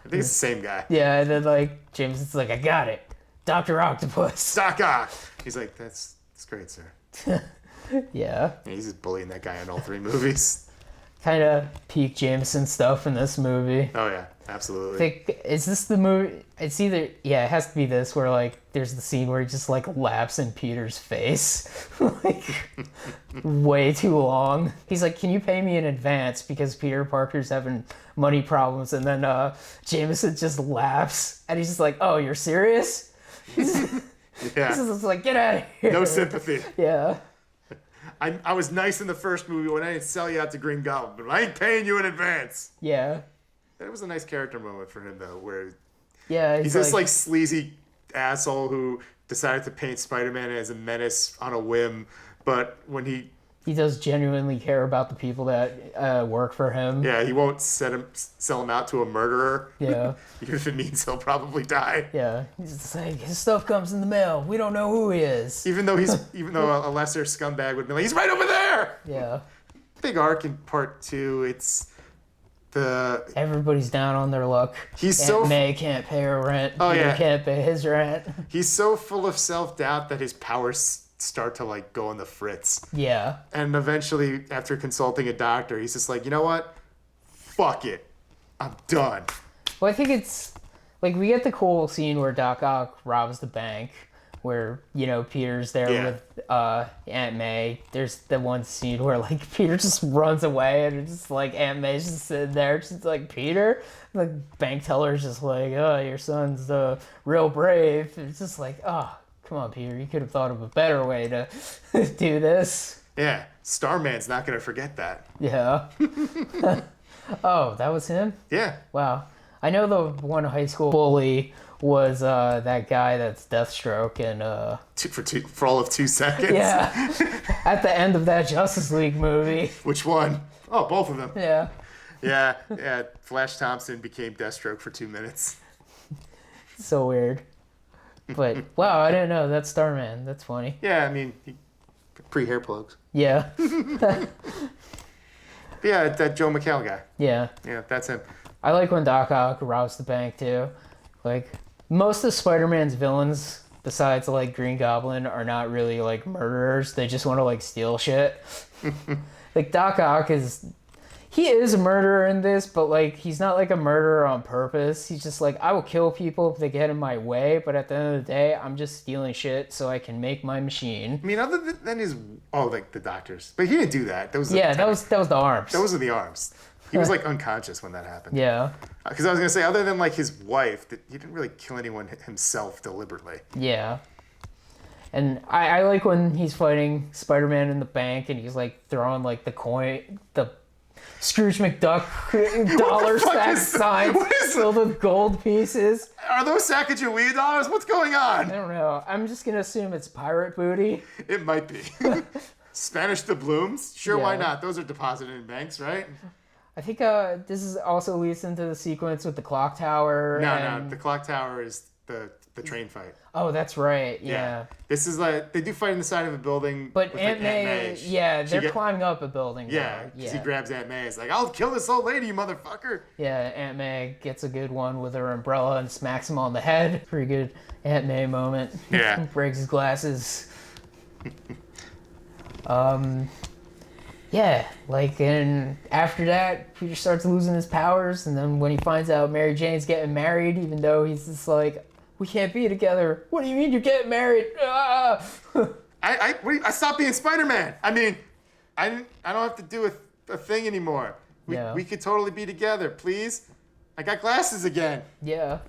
I think it's the same guy. Yeah, and then like James is like, I got it. Dr. Octopus. Doc Ock. He's like, that's great, sir. Yeah. Yeah, he's just bullying that guy in all three movies. Kind of peak Jameson stuff in this movie. Oh yeah, absolutely. Think, is this the movie? It's either, yeah, it has to be this where like there's the scene where he just like laughs in Peter's face. Like way too long. He's like, can you pay me in advance because Peter Parker's having money problems? And then Jameson just laughs and he's just like, oh, you're serious? He's Yeah. just like, get out of here. No sympathy. Yeah. I was nice in the first movie when I didn't sell you out to Green Goblin, but I ain't paying you in advance. Yeah. That was a nice character moment for him though, where Yeah. he's this like sleazy asshole who decided to paint Spider-Man as a menace on a whim, but when he does genuinely care about the people that work for him. he won't sell him out to a murderer. Yeah. Even if it means he'll probably die. Yeah. He's just like, his stuff comes in the mail. We don't know who he is. Even though a lesser scumbag would be like, he's right over there. Yeah. Big arc in part 2. It's the Everybody's down on their luck. He's Aunt so- May can't pay her rent. Oh, Peter yeah. can't pay his rent. he's so full of self-doubt that his powers start to like go on the fritz. Yeah. And eventually, after consulting a doctor, he's just like, you know what? Fuck it. I'm done. Well, I think it's like we get the cool scene where Doc Ock robs the bank, where you know Peter's there Yeah. with Aunt May. There's the one scene where like Peter just runs away and it's just like Aunt May's just sitting there, just like Peter. The bank teller's just like, oh, your son's real brave. It's just like, oh, come on, Peter, you could have thought of a better way to do this. Yeah. Starman's not going to forget that. Yeah. Oh, that was him? Yeah. Wow. I know the one high school bully was that guy that's Deathstroke and For all of 2 seconds. yeah. At the end of that Justice League movie. Which one? Oh, both of them. Yeah. Yeah. Flash Thompson became Deathstroke for 2 minutes. So weird. But wow, I didn't know that's Starman. That's funny. Yeah, I mean, pre-hair plugs. Yeah. But yeah, that Joe McHale guy. Yeah. Yeah, that's him. I like when Doc Ock robs the bank too. Like most of Spider-Man's villains, besides like Green Goblin, are not really like murderers. They just want to like steal shit. Like Doc Ock he is a murderer in this, but like he's not like a murderer on purpose. He's just like, I will kill people if they get in my way, but at the end of the day, I'm just stealing shit so I can make my machine. I mean, other than his like the doctors, but he didn't do that. That was That was the arms. those are the arms. He was like unconscious when that happened. Yeah. Because I was gonna say, other than like his wife, that he didn't really kill anyone himself deliberately. Yeah. And I like when he's fighting Spider-Man in the bank and he's like throwing like the Scrooge McDuck dollar fuck stack is that? signs What is filled with gold pieces. Are those Sacagawea dollars? What's going I on? don't know. I'm just gonna assume it's pirate booty. It might be. Spanish doubloons? Sure, why Yeah. not? Those are deposited in banks, right? I think this is also leads into the sequence with the clock tower. No. The clock tower is the train fight. Oh, that's right. Yeah. This is like, they do fight in the side of a building. But with, Aunt May, yeah, they're get- climbing up a building. Yeah, though. because he grabs Aunt May. It's like, I'll kill this old lady, you motherfucker. Yeah, Aunt May gets a good one with her umbrella and smacks him on the head. Pretty good Aunt May moment. Yeah. Breaks his glasses. Yeah, like, and after that, Peter starts losing his powers, and then when he finds out Mary Jane's getting married, even though he's just like, we can't be together. What do you mean you're getting married? Ah! I stopped being Spider-Man. I mean, I don't have to do a thing anymore. We could totally be together, please. I got glasses again. Yeah.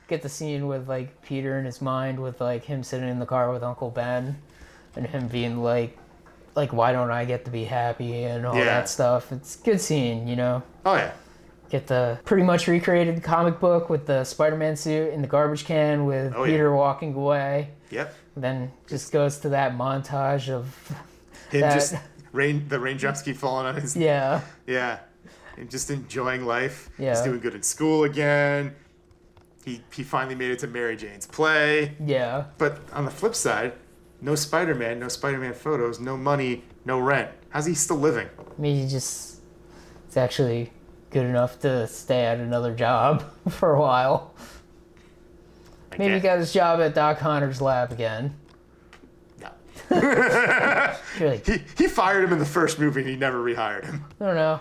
Get the scene with, like, Peter in his mind with, like, him sitting in the car with Uncle Ben and him being like, why don't I get to be happy and all that stuff. It's a good scene, you know? Oh, yeah. Get the pretty much recreated comic book with the Spider-Man suit in the garbage can with Peter walking away. Yep. Then just goes to that montage of him just the raindrops keep falling on his. Yeah. Yeah. And just enjoying life. Yeah. He's doing good in school again. He finally made it to Mary Jane's play. Yeah. But on the flip side, no Spider-Man photos, no money, no rent. How's he still living? Maybe it's actually good enough to stay at another job for a while. Maybe he got his job at Doc Connor's lab again. No. Really. He fired him in the first movie and he never rehired him. I don't know.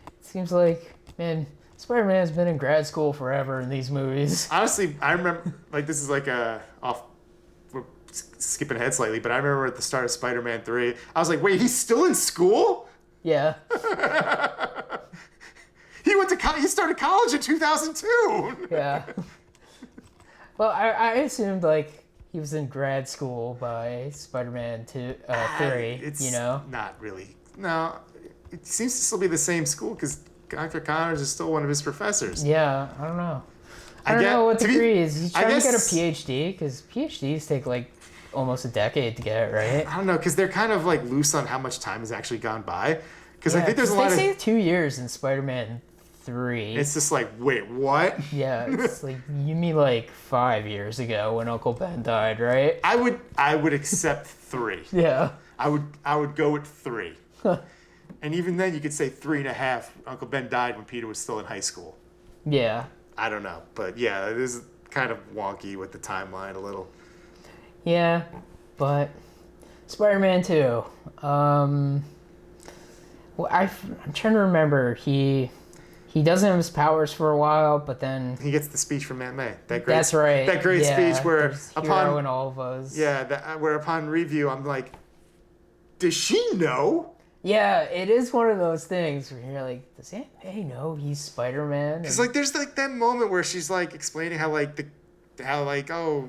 It seems like, man, Spider-Man has been in grad school forever in these movies. Honestly, I remember, like, this is like we're skipping ahead slightly, but I remember at the start of Spider-Man 3, I was like, wait, he's still in school? Yeah. He started college in 2002. Yeah. Well, I assumed, like, he was in grad school by Spider-Man 3, It's you know? Not really. No, it seems to still be the same school because Dr. Connors is still one of his professors. Yeah, I don't know. I don't know what degree is. He's trying to get a PhD because PhDs take, like, almost a decade to get, right? I don't know, because they're kind of, like, loose on how much time has actually gone by. Because I think there's a lot of... They say 2 years in Spider-Man 3. It's just like, wait, what? Yeah, it's like, you mean like 5 years ago when Uncle Ben died, right? I would accept 3. Yeah. I would go with 3. And even then, you could say 3.5. Uncle Ben died when Peter was still in high school. Yeah. I don't know, but yeah, it is kind of wonky with the timeline a little. Yeah, but Spider-Man 2. Well, I'm trying to remember. He doesn't have his powers for a while, but then he gets the speech from Aunt May. That's right. That great speech where upon and all of us. Yeah, where upon review, I'm like, does she know? Yeah, it is one of those things where you're like, does Aunt May know he's Spider-Man? Because like, there's like that moment where she's like explaining how oh,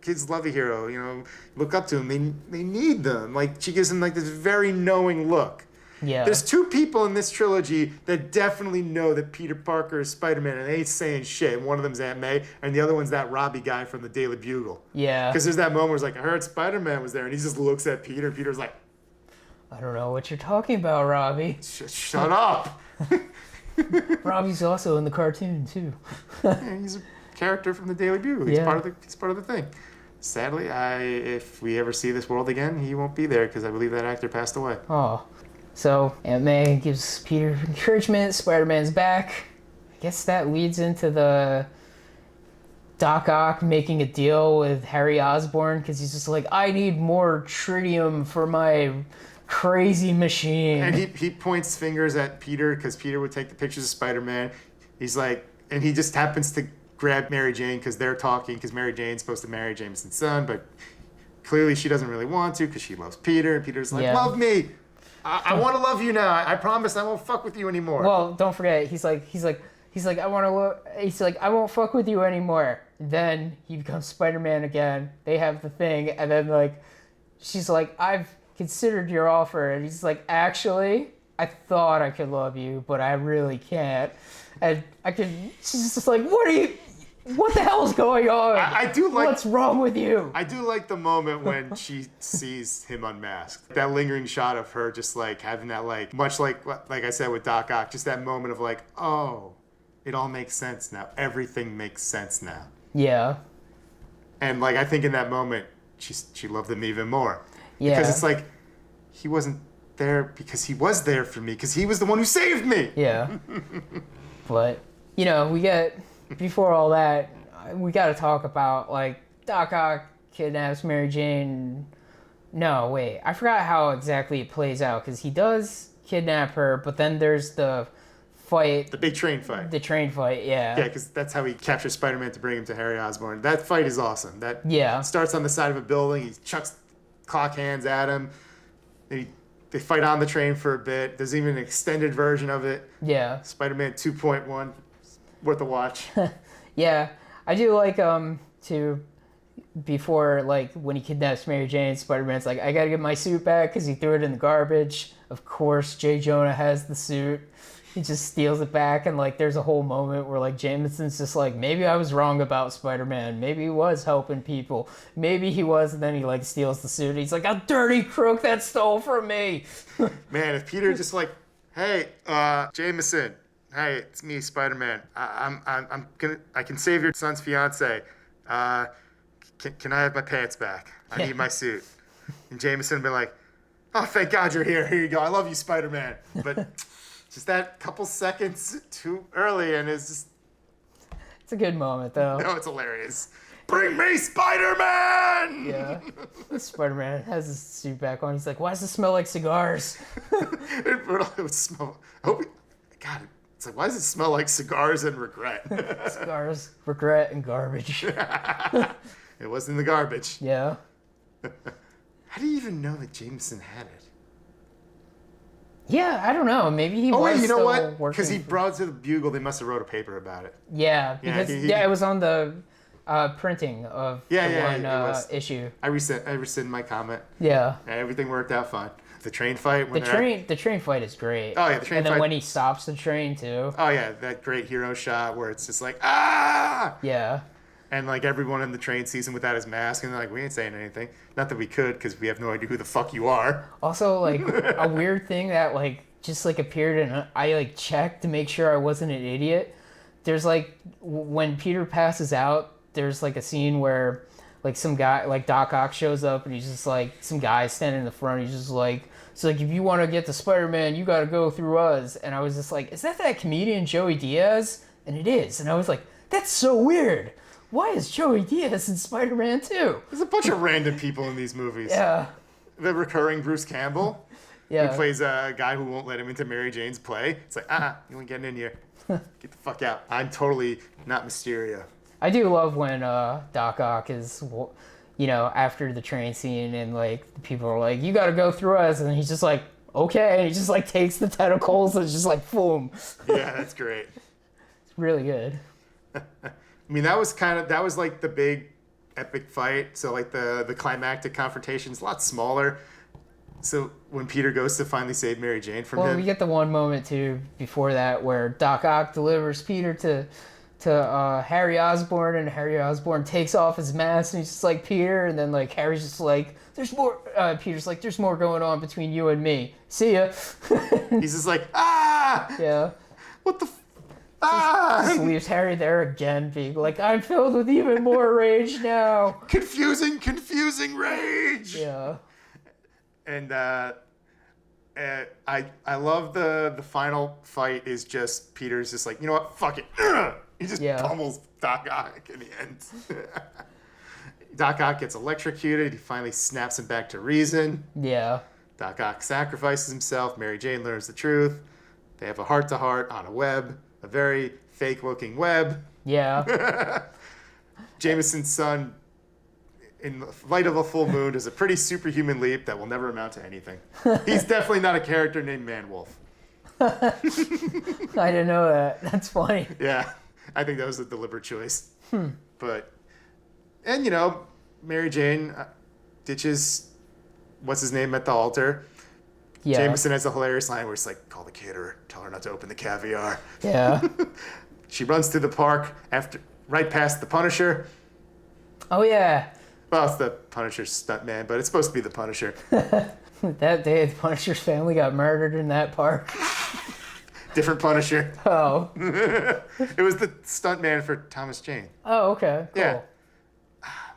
kids love a hero, you know, look up to him. They need them. Like she gives him like this very knowing look. Yeah. There's 2 people in this trilogy that definitely know that Peter Parker is Spider-Man, and they ain't saying shit. And one of them's Aunt May, and the other one's that Robbie guy from the Daily Bugle. Yeah. Because there's that moment where it's like, I heard Spider-Man was there, and he just looks at Peter, and Peter's like, I don't know what you're talking about, Robbie. Shut up. Robbie's also in the cartoon, too. Yeah, he's a character from the Daily Bugle. He's part of the thing. Sadly, if we ever see this world again, he won't be there because I believe that actor passed away. Oh. So Aunt May gives Peter encouragement. Spider-Man's back. I guess that leads into the Doc Ock making a deal with Harry Osborn because he's just like, I need more tritium for my crazy machine. And he points fingers at Peter because Peter would take the pictures of Spider-Man. He's like, and he just happens to grab Mary Jane because they're talking because Mary Jane's supposed to marry Jameson's son, but clearly she doesn't really want to because she loves Peter. And Peter's like, love me. I want to love you now. I promise I won't fuck with you anymore. Well, don't forget, he's like, I won't fuck with you anymore. Then he becomes Spider-Man again. They have the thing, and then like, she's like, I've considered your offer, and he's like, actually, I thought I could love you, but I really can't. And she's just like, what the hell is going on? I do like... What's wrong with you? I do like the moment when she sees him unmasked. That lingering shot of her just like having that like, much like I said with Doc Ock, just that moment of like, oh, it all makes sense now. Everything makes sense now. Yeah. And like, I think in that moment, she loved him even more. Yeah. Because it's like, he wasn't there because he was there for me because he was the one who saved me. Yeah. But, you know, before all that, we got to talk about, like, Doc Ock kidnaps Mary Jane. No, wait. I forgot how exactly it plays out, because he does kidnap her, but then there's the fight. The big train fight. The train fight, yeah. Yeah, because that's how he captures Spider-Man to bring him to Harry Osborn. That fight is awesome. That Yeah. starts on the side of a building. He chucks clock hands at him. They fight on the train for a bit. There's even an extended version of it. Yeah. Spider-Man 2.1, worth a watch. Yeah. I do like to before, like, when he kidnaps Mary Jane, Spider-Man's like, I gotta get my suit back because he threw it in the garbage. Of course, J. Jonah has the suit. He just steals it back, and, like, there's a whole moment where, like, Jameson's just like, maybe I was wrong about Spider-Man. Maybe he was helping people. Maybe he was, and then he, like, steals the suit. He's like, a dirty crook that stole from me. Man, if Peter just like, hey, Jameson, hey, it's me, Spider-Man. I can save your son's fiance. Can I have my pants back? I need my suit. And Jameson would be like, oh, thank God you're here. Here you go. I love you, Spider-Man. But just that couple seconds too early, and it's just... It's a good moment, though. No, it's hilarious. Bring me Spider-Man! Yeah. Spider-Man has his suit back on. He's like, why does it smell like cigars? It would smell... God, it's like, why does it smell like cigars and regret? Cigars, regret, and garbage. It wasn't the garbage. Yeah. How do you even know that Jameson had it? Yeah, I don't know. Maybe he was wait, you know still what? working. Because he brought it to the Bugle, they must have wrote a paper about it. Yeah, because it was on the printing of the it one was. issue. I rescind my comment. Yeah. And everything worked out fine. The train fight. The train fight is great. Oh yeah, the train and then fight. when he stops the train too. Oh yeah, that great hero shot where it's just like ah. Yeah. And like everyone in the train sees him without his mask, and they're like, we ain't saying anything. Not that we could, because we have no idea who the fuck you are. Also, like a weird thing that like just like appeared, and I like checked to make sure I wasn't an idiot. There's like when Peter passes out, there's like a scene where like some guy, like Doc Ock, shows up, and he's just like some guy standing in the front. He's just like, it's like, if you want to get to Spider-Man, you got to go through us. And I was just like, is that comedian Joey Diaz? And it is. And I was like, that's so weird. Why is Joey Diaz in Spider-Man 2? There's a bunch of random people in these movies. Yeah. The recurring Bruce Campbell, Yeah. who plays a guy who won't let him into Mary Jane's play. It's like, you ain't getting in here. Get the fuck out. I'm totally not Mysterio. I do love when Doc Ock is, you know, after the train scene, and like the people are like, you got to go through us, and he's just like, okay, and he just like takes the tentacles and it's just like boom. Yeah, that's great. It's really good. I mean, that was like the big epic fight. So like the climactic confrontation is a lot smaller. So when Peter goes to finally save Mary Jane from Well, him. we get the one moment too before that where Doc Ock delivers Peter to Harry Osborn, and Harry Osborn takes off his mask, and he's just like, Peter, and then like Harry's just like, there's more. Peter's like, there's more going on between you and me. See ya. He's just like, ah! Yeah. What the ah! Leaves Harry there again, being like, I'm filled with even more rage now. Confusing rage! Yeah. And I love the final fight is just Peter's just like, you know what, fuck it. He just pummels Doc Ock in the end. Doc Ock gets electrocuted. He finally snaps him back to reason. Yeah. Doc Ock sacrifices himself. Mary Jane learns the truth. They have a heart-to-heart on a web, a very fake-looking web. Yeah. Jameson's son, in the light of a full moon, does a pretty superhuman leap that will never amount to anything. He's definitely not a character named Man-Wolf. I didn't know that. That's funny. Yeah, I think that was a deliberate choice. But, and you know, Mary Jane ditches what's his name at the altar. Yeah. Jameson has a hilarious line where it's like, call the caterer, tell her not to open the caviar. Yeah. She runs through the park right past the Punisher. Oh, yeah. Well, it's the Punisher's stuntman, but it's supposed to be the Punisher. That day, the Punisher's family got murdered in that park. Different Punisher. Oh. It was the stuntman for Thomas Jane. Oh, okay. Cool. Yeah.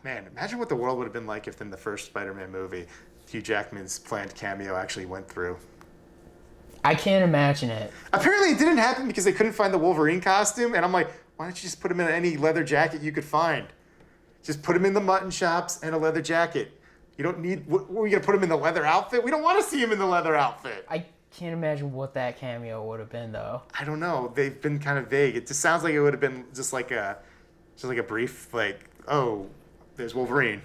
Man, imagine what the world would have been like if in the first Spider-Man movie, Hugh Jackman's planned cameo actually went through. I can't imagine it. Apparently it didn't happen because they couldn't find the Wolverine costume, and I'm like, why don't you just put him in any leather jacket you could find? Just put him in the mutton chops and a leather jacket. You don't need... What, are we going to put him in the leather outfit? We don't want to see him in the leather outfit. can't imagine what that cameo would have been, though. I don't know. They've been kind of vague. It just sounds like it would have been just like a brief, like, oh, there's Wolverine.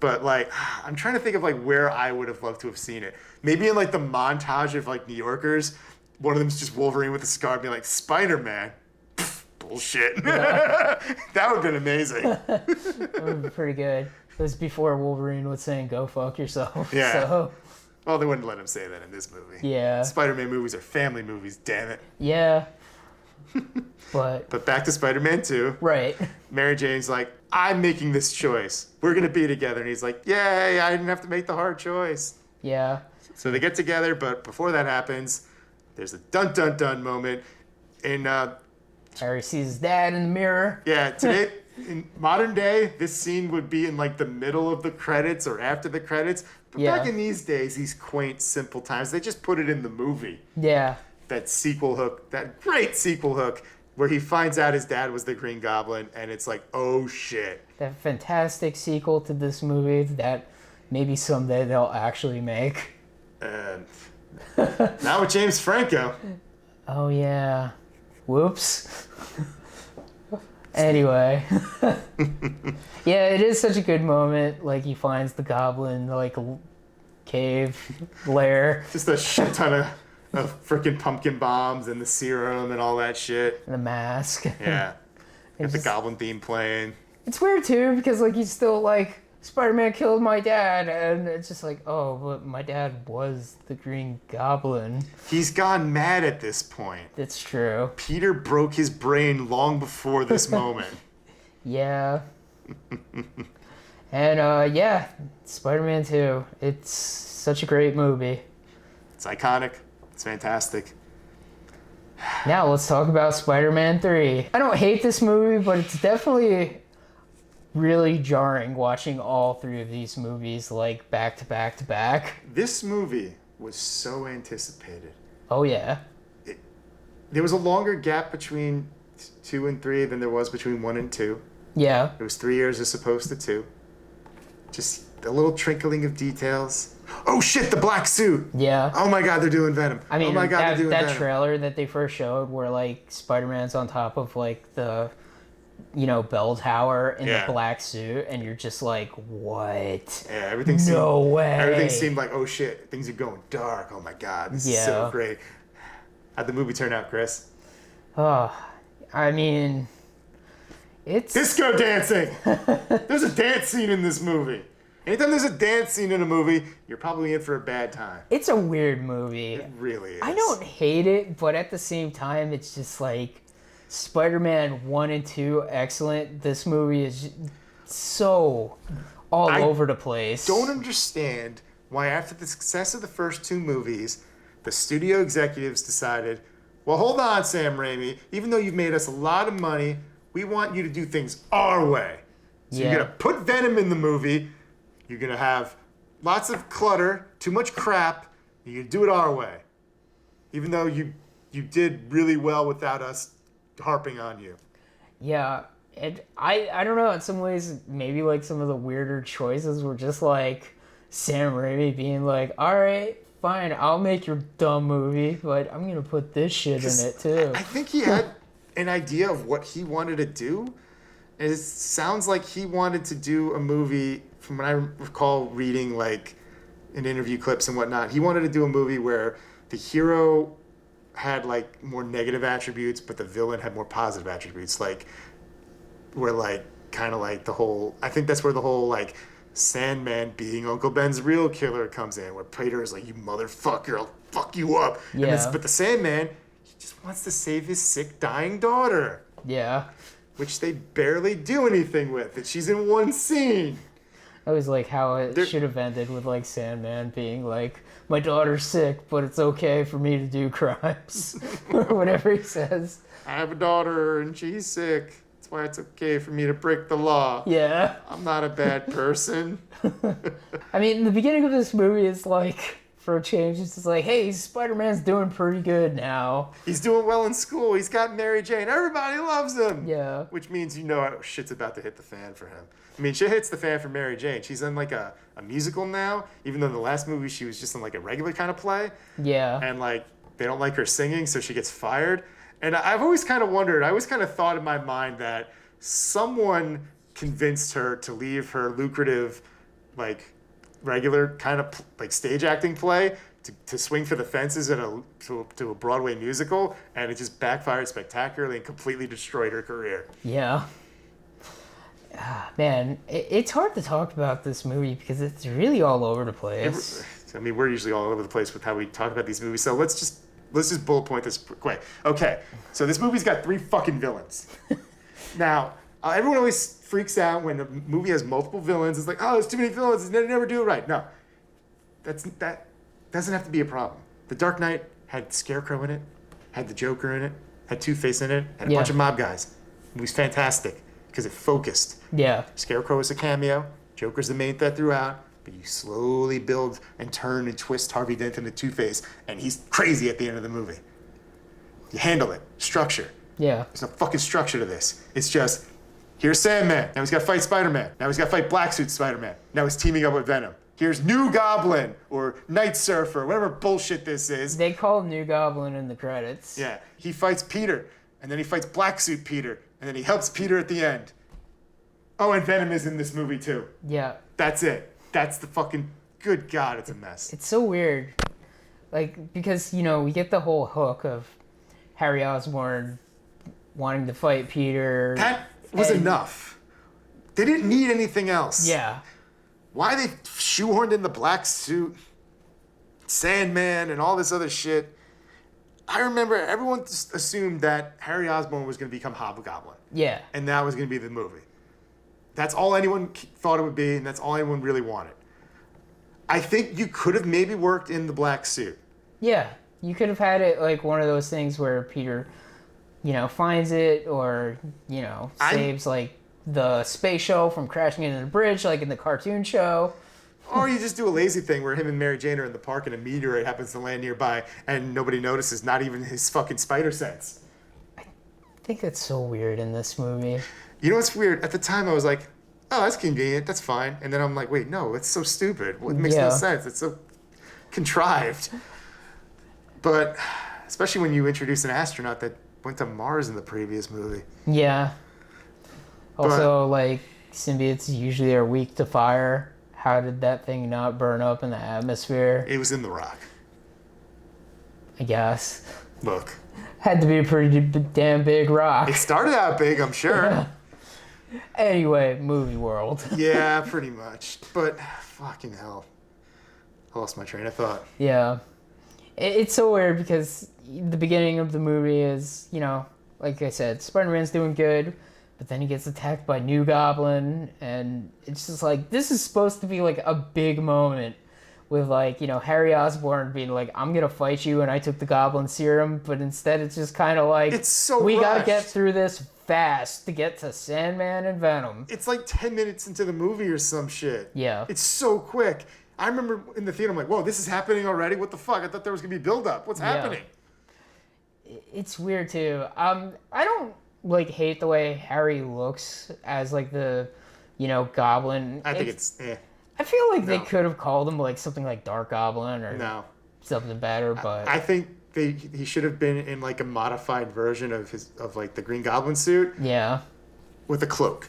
But like, I'm trying to think of like where I would have loved to have seen it. Maybe in like the montage of like New Yorkers, one of them's just Wolverine with a scar, being like, Spider-Man. Pfft, bullshit. Yeah. That would have been amazing. That would be pretty good. It was before Wolverine was saying, go fuck yourself. Yeah. So, Well, they wouldn't let him say that in this movie. yeah. Spider-Man movies are family movies, damn it. Yeah. But back to Spider-Man 2. right. Mary Jane's like, I'm making this choice. We're going to be together. And he's like, yay, I didn't have to make the hard choice. Yeah. So they get together, but before that happens, there's a dun-dun-dun moment. And, Harry sees his dad in the mirror. yeah, today, in modern day, this scene would be in, like, the middle of the credits or after the credits. But Yeah. back in these days, these quaint, simple times, they just put it in the movie. Yeah. That sequel hook, that great sequel hook, where he finds out his dad was the Green Goblin, and it's like, oh, shit. That fantastic sequel to this movie that maybe someday they'll actually make. And now with James Franco. Oh, yeah. Whoops. Anyway. Yeah, it is such a good moment. Like, he finds the goblin, like, cave lair. Just a shit ton of freaking pumpkin bombs and the serum and all that shit. And the mask. Yeah. Got the just- Goblin theme playing. It's weird, too, because, like, he's still, like, Spider-Man killed my dad. And it's just like, oh, but my dad was the Green Goblin. He's gone mad at this point. It's true. Peter broke his brain long before this moment. Yeah. And, yeah, Spider-Man 2. It's such a great movie. It's iconic. It's fantastic. Now let's talk about Spider-Man 3. I don't hate this movie, but it's definitely really jarring watching all three of these movies, like, back to back to back. This movie was so anticipated. Oh, yeah. There was a longer gap between 2 and 3 than there was between 1 and 2. Yeah. It was 3 years as opposed to 2. Just a little trickling of details. Oh shit, the black suit! Yeah. Oh my god, they're doing Venom. I mean, oh my god, they're doing that Venom. trailer that they first showed where, like, Spider-Man's on top of, like, the, you know, bell tower in Yeah. the black suit, and you're just like, what? Yeah, everything No way. Everything seemed like, oh shit, things are going dark. Oh my god, this is so Yeah. great. How'd the movie turn out, Chris? Oh, I mean, it's... Disco dancing! There's a dance scene in this movie. Anytime there's a dance scene in a movie, you're probably in for a bad time. It's a weird movie. It really is. I don't hate it, but at the same time, it's just like Spider-Man 1 and 2, excellent. This movie is so all over the place. Don't understand why after the success of the first 2 movies, the studio executives decided, well, hold on, Sam Raimi. Even though you've made us a lot of money, we want you to do things our way. So Yeah. you're going to put Venom in the movie. You're going to have lots of clutter, too much crap. You're going to do it our way. Even though you did really well without us harping on you. Yeah, and I don't know, in some ways, maybe like some of the weirder choices were just like Sam Raimi being like, all right, fine, I'll make your dumb movie, but I'm going to put this shit in it too. I think he had an idea of what he wanted to do. And it sounds like he wanted to do a movie, from what I recall reading like in interview clips and whatnot, he wanted to do a movie where the hero had like more negative attributes, but the villain had more positive attributes. Like, where like, kind of like the whole, I think that's where the whole like Sandman being Uncle Ben's real killer comes in, where Peter is like, you motherfucker, I'll fuck you up. Yeah. But the Sandman, he just wants to save his sick, dying daughter, Yeah, which they barely do anything with. And she's in one scene. that was like how it should have ended with like Sandman being like, my daughter's sick, but it's okay for me to do crimes, or whatever he says. I have a daughter and she's sick. That's why it's okay for me to break the law. Yeah. I'm not a bad person. I mean, the beginning of this movie is like for a change. It's just like, hey, Spider-Man's doing pretty good now. He's doing well in school. He's got Mary Jane. Everybody loves him. Yeah. Which means shit's about to hit the fan for him. I mean, shit hits the fan for Mary Jane. She's in like a musical now, even though in the last movie she was just in like a regular kind of play. Yeah. And like they don't like her singing, so she gets fired. And I've always kind of wondered, I always kind of thought in my mind that someone convinced her to leave her lucrative, like, regular kind of like stage acting play to swing for the fences to a Broadway musical, and it just backfired spectacularly and completely destroyed her career. Yeah. Man, it's hard to talk about this movie because it's really all over the place. I mean, we're usually all over the place with how we talk about these movies, so let's just bullet point this quick. Okay, so this movie's got 3 fucking villains. Now, everyone always freaks out when a movie has multiple villains. It's like, oh, there's too many villains. They never do it right. No, that doesn't have to be a problem. The Dark Knight had Scarecrow in it, had the Joker in it, had Two-Face in it, and a bunch of mob guys. It was fantastic because it focused. Yeah. Scarecrow is a cameo. Joker's the main threat throughout. But you slowly build and turn and twist Harvey Dent into Two-Face, and he's crazy at the end of the movie. You handle it. Structure. Yeah. There's no fucking structure to this. It's just, here's Sandman. Now he's got to fight Spider-Man. Now he's got to fight Black Suit Spider-Man. Now he's teaming up with Venom. Here's New Goblin or Night Surfer, whatever bullshit this is. They call New Goblin in the credits. Yeah. He fights Peter, and then he fights Black Suit Peter, and then he helps Peter at the end. Oh, and Venom is in this movie too. Yeah. That's it. That's the fucking, good God, it's a mess. It's so weird. Like, because, we get the whole hook of Harry Osborn wanting to fight Peter. That was enough. They didn't need anything else. Yeah. Why they shoehorned in the Black Suit, Sandman, and all this other shit. I remember everyone just assumed that Harry Osborn was going to become Hobgoblin. Yeah. And that was going to be the movie. That's all anyone thought it would be, and that's all anyone really wanted. I think you could have maybe worked in the Black Suit. Yeah. You could have had it like one of those things where Peter, finds it or, saves like the space shuttle from crashing into the bridge like in the cartoon show. Or you just do a lazy thing where him and Mary Jane are in the park and a meteorite happens to land nearby and nobody notices, not even his fucking spider sense. I think that's so weird in this movie. You know what's weird? At the time I was like, oh, that's convenient, that's fine. And then I'm like, wait, no, it's so stupid. It makes no sense. It's so contrived. But especially when you introduce an astronaut that went to Mars in the previous movie. Yeah. Also, symbiotes usually are weak to fire. How did that thing not burn up in the atmosphere? It was in the rock. I guess. Look. Had to be a pretty damn big rock. It started out big, I'm sure. Anyway, movie world. Yeah, pretty much. But, fucking hell. I lost my train of thought. Yeah. It's so weird because the beginning of the movie is, like I said, Spider-Man's doing good, but then he gets attacked by New Goblin, and it's just like, this is supposed to be like a big moment with Harry Osborn being like, I'm gonna fight you, and I took the Goblin serum, but instead it's just kind of like, it's so we rushed. Gotta get through this fast to get to Sandman and Venom. It's like 10 minutes into the movie or some shit. Yeah. It's so quick. I remember in the theater, I'm like, whoa, this is happening already? What the fuck? I thought there was gonna be build-up. What's happening? It's weird too. I don't hate the way Harry looks as the, Goblin. I think it's I feel like they could have called him something like Dark Goblin or something better, but I think he should have been in a modified version of the Green Goblin suit. Yeah. With a cloak.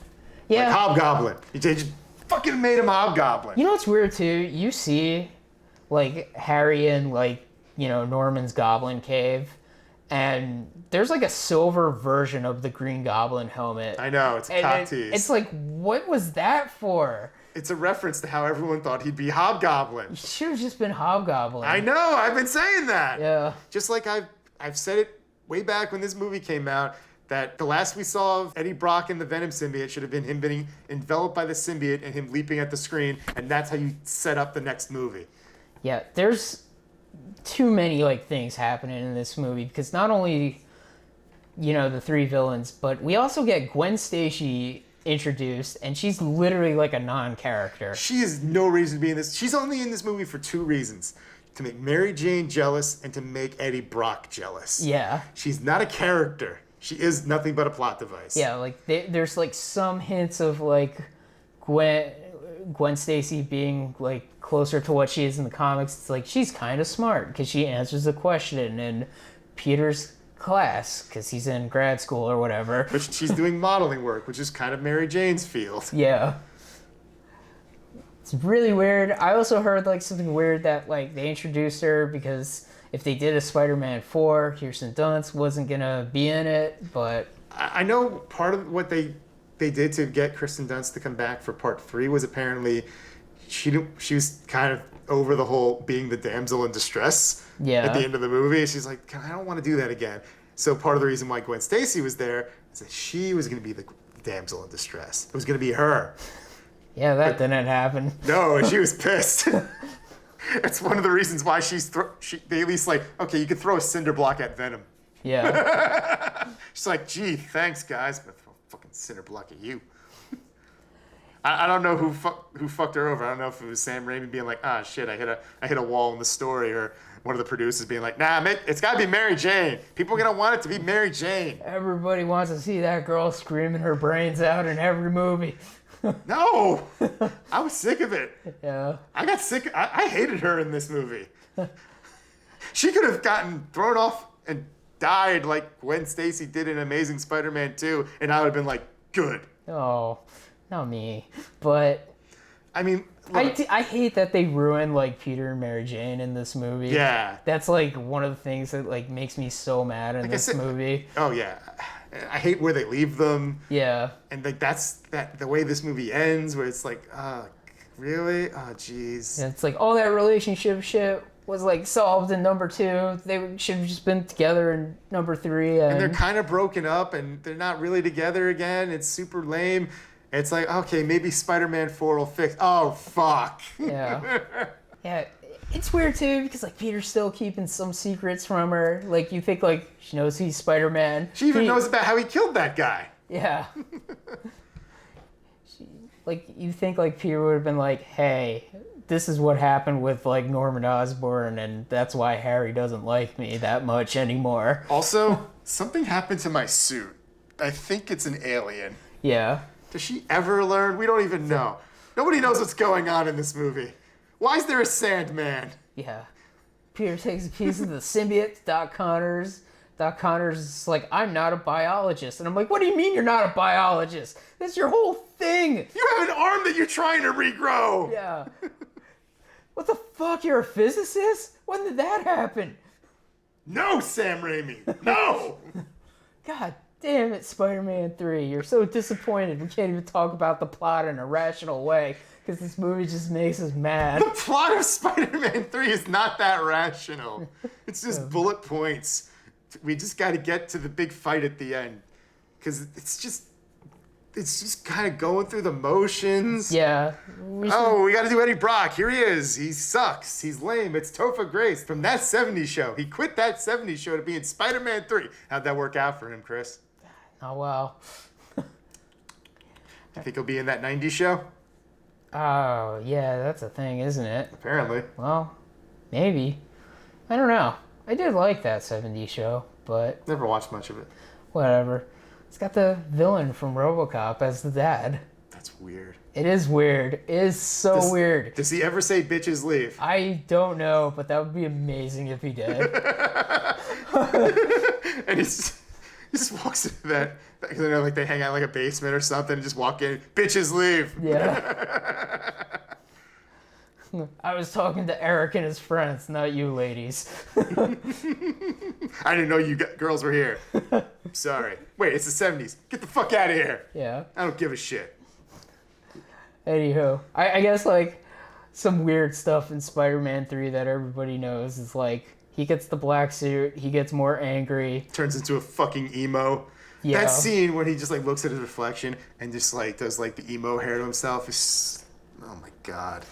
Yeah. Like Hobgoblin. They just fucking made him Hobgoblin. You know what's weird too? You see Harry in Norman's Goblin Cave, and there's a silver version of the Green Goblin helmet. I know, it's a cock tease. It's what was that for? It's a reference to how everyone thought he'd be Hobgoblin. He should have just been Hobgoblin. I know, I've been saying that. Yeah. Just like I've said it way back when this movie came out, that the last we saw of Eddie Brock and the Venom symbiote should have been him being enveloped by the symbiote and him leaping at the screen, and that's how you set up the next movie. Yeah, there's too many things happening in this movie because not only the 3 villains, but we also get Gwen Stacy introduced, and she's literally a non-character. She has no reason to be in this. She's only in this movie for 2 reasons. to make Mary Jane jealous and to make Eddie Brock jealous. Yeah. She's not a character. She is nothing but a plot device. Yeah, like there's like some hints of like Gwen Stacy being like closer to what she is in the comics. It's like she's kind of smart because she answers the question in Peter's class because he's in grad school or whatever. But she's doing modeling work, which is kind of Mary Jane's field. Yeah. It's really weird. I also heard like something weird that like they introduced her because if they did a Spider-Man 4, Kirsten Dunst wasn't gonna be in it, but I know part of what they did to get Kirsten Dunst to come back for part 3 was apparently she was kind of over the whole being the damsel in distress at the end of the movie. She's like, I don't want to do that again. So part of the reason why Gwen Stacy was there is that she was going to be the damsel in distress. It was going to be her. Yeah, that didn't happen. No, she was pissed. It's one of the reasons why they at least like, okay, you could throw a cinder block at Venom. Yeah. She's like, gee, thanks, guys, but throw a fucking cinder block at you. I don't know who fucked her over. I don't know if it was Sam Raimi being like, ah, shit, I hit a wall in the story, or one of the producers being like, nah, it's got to be Mary Jane. People are going to want it to be Mary Jane. Everybody wants to see that girl screaming her brains out in every movie. No! I was sick of it. Yeah. I got sick. I hated her in this movie. She could have gotten thrown off and died like Gwen Stacy did in Amazing Spider-Man 2, and I would have been like, good. Oh, not me. But I mean, look, I hate that they ruined like Peter and Mary Jane in this movie. Yeah. That's like one of the things that like makes me so mad in this movie. Oh yeah. I hate where they leave them. Yeah. And like that's the way this movie ends, where it's like, really? Oh jeez. And it's like all that relationship shit was like solved in number 2. They should have just been together in number 3. And they're kind of broken up, and they're not really together again. It's super lame. It's like, okay, maybe Spider-Man 4 will fix. Oh fuck. Yeah. Yeah. It's weird too because like Peter's still keeping some secrets from her. Like you think like she knows he's Spider-Man. She even knows about how he killed that guy. Yeah. Like you think like Peter would have been like, hey, this is what happened with like Norman Osborn, and that's why Harry doesn't like me that much anymore. Also, something happened to my suit. I think it's an alien. Yeah. Does she ever learn? We don't even know. Nobody knows what's going on in this movie. Why is there a Sandman? Yeah. Peter takes a piece of the symbiote to Doc Connors. Doc Connors is like, I'm not a biologist. And I'm like, what do you mean you're not a biologist? That's your whole thing. You have an arm that you're trying to regrow. Yeah. What the fuck? You're a physicist? When did that happen? No, Sam Raimi. No. God damn it, Spider-Man 3. You're so disappointed. We can't even talk about the plot in a rational way because this movie just makes us mad. The plot of Spider-Man 3 is not that rational. It's just bullet points. We just got to get to the big fight at the end because it's just kind of going through the motions. Yeah. We got to do Eddie Brock. Here he is. He sucks. He's lame. It's Topher Grace from that 70s show. He quit that 70s show to be in Spider-Man 3. How'd that work out for him, Chris? Oh, well. You think he'll be in that 90s show? Oh, yeah, that's a thing, isn't it? Apparently. Well, maybe. I don't know. I did like that 70s show, but Never watched much of it. whatever. It's got the villain from RoboCop as the dad. That's weird. It is weird. It is so weird. Does he ever say bitches leave? I don't know, but that would be amazing if he did. And he just walks into that, because I know like they hang out in like a basement or something and just walk in, bitches leave. Yeah. I was talking to Eric and his friends, not you ladies. I didn't know you girls were here. I'm sorry. Wait, it's the 70s. Get the fuck out of here. Yeah. I don't give a shit. Anywho, I guess like some weird stuff in Spider-Man 3 that everybody knows is like he gets the black suit, he gets more angry. Turns into a fucking emo. Yeah. That scene when he just like looks at his reflection and just like does like the emo hair to himself is, oh my god.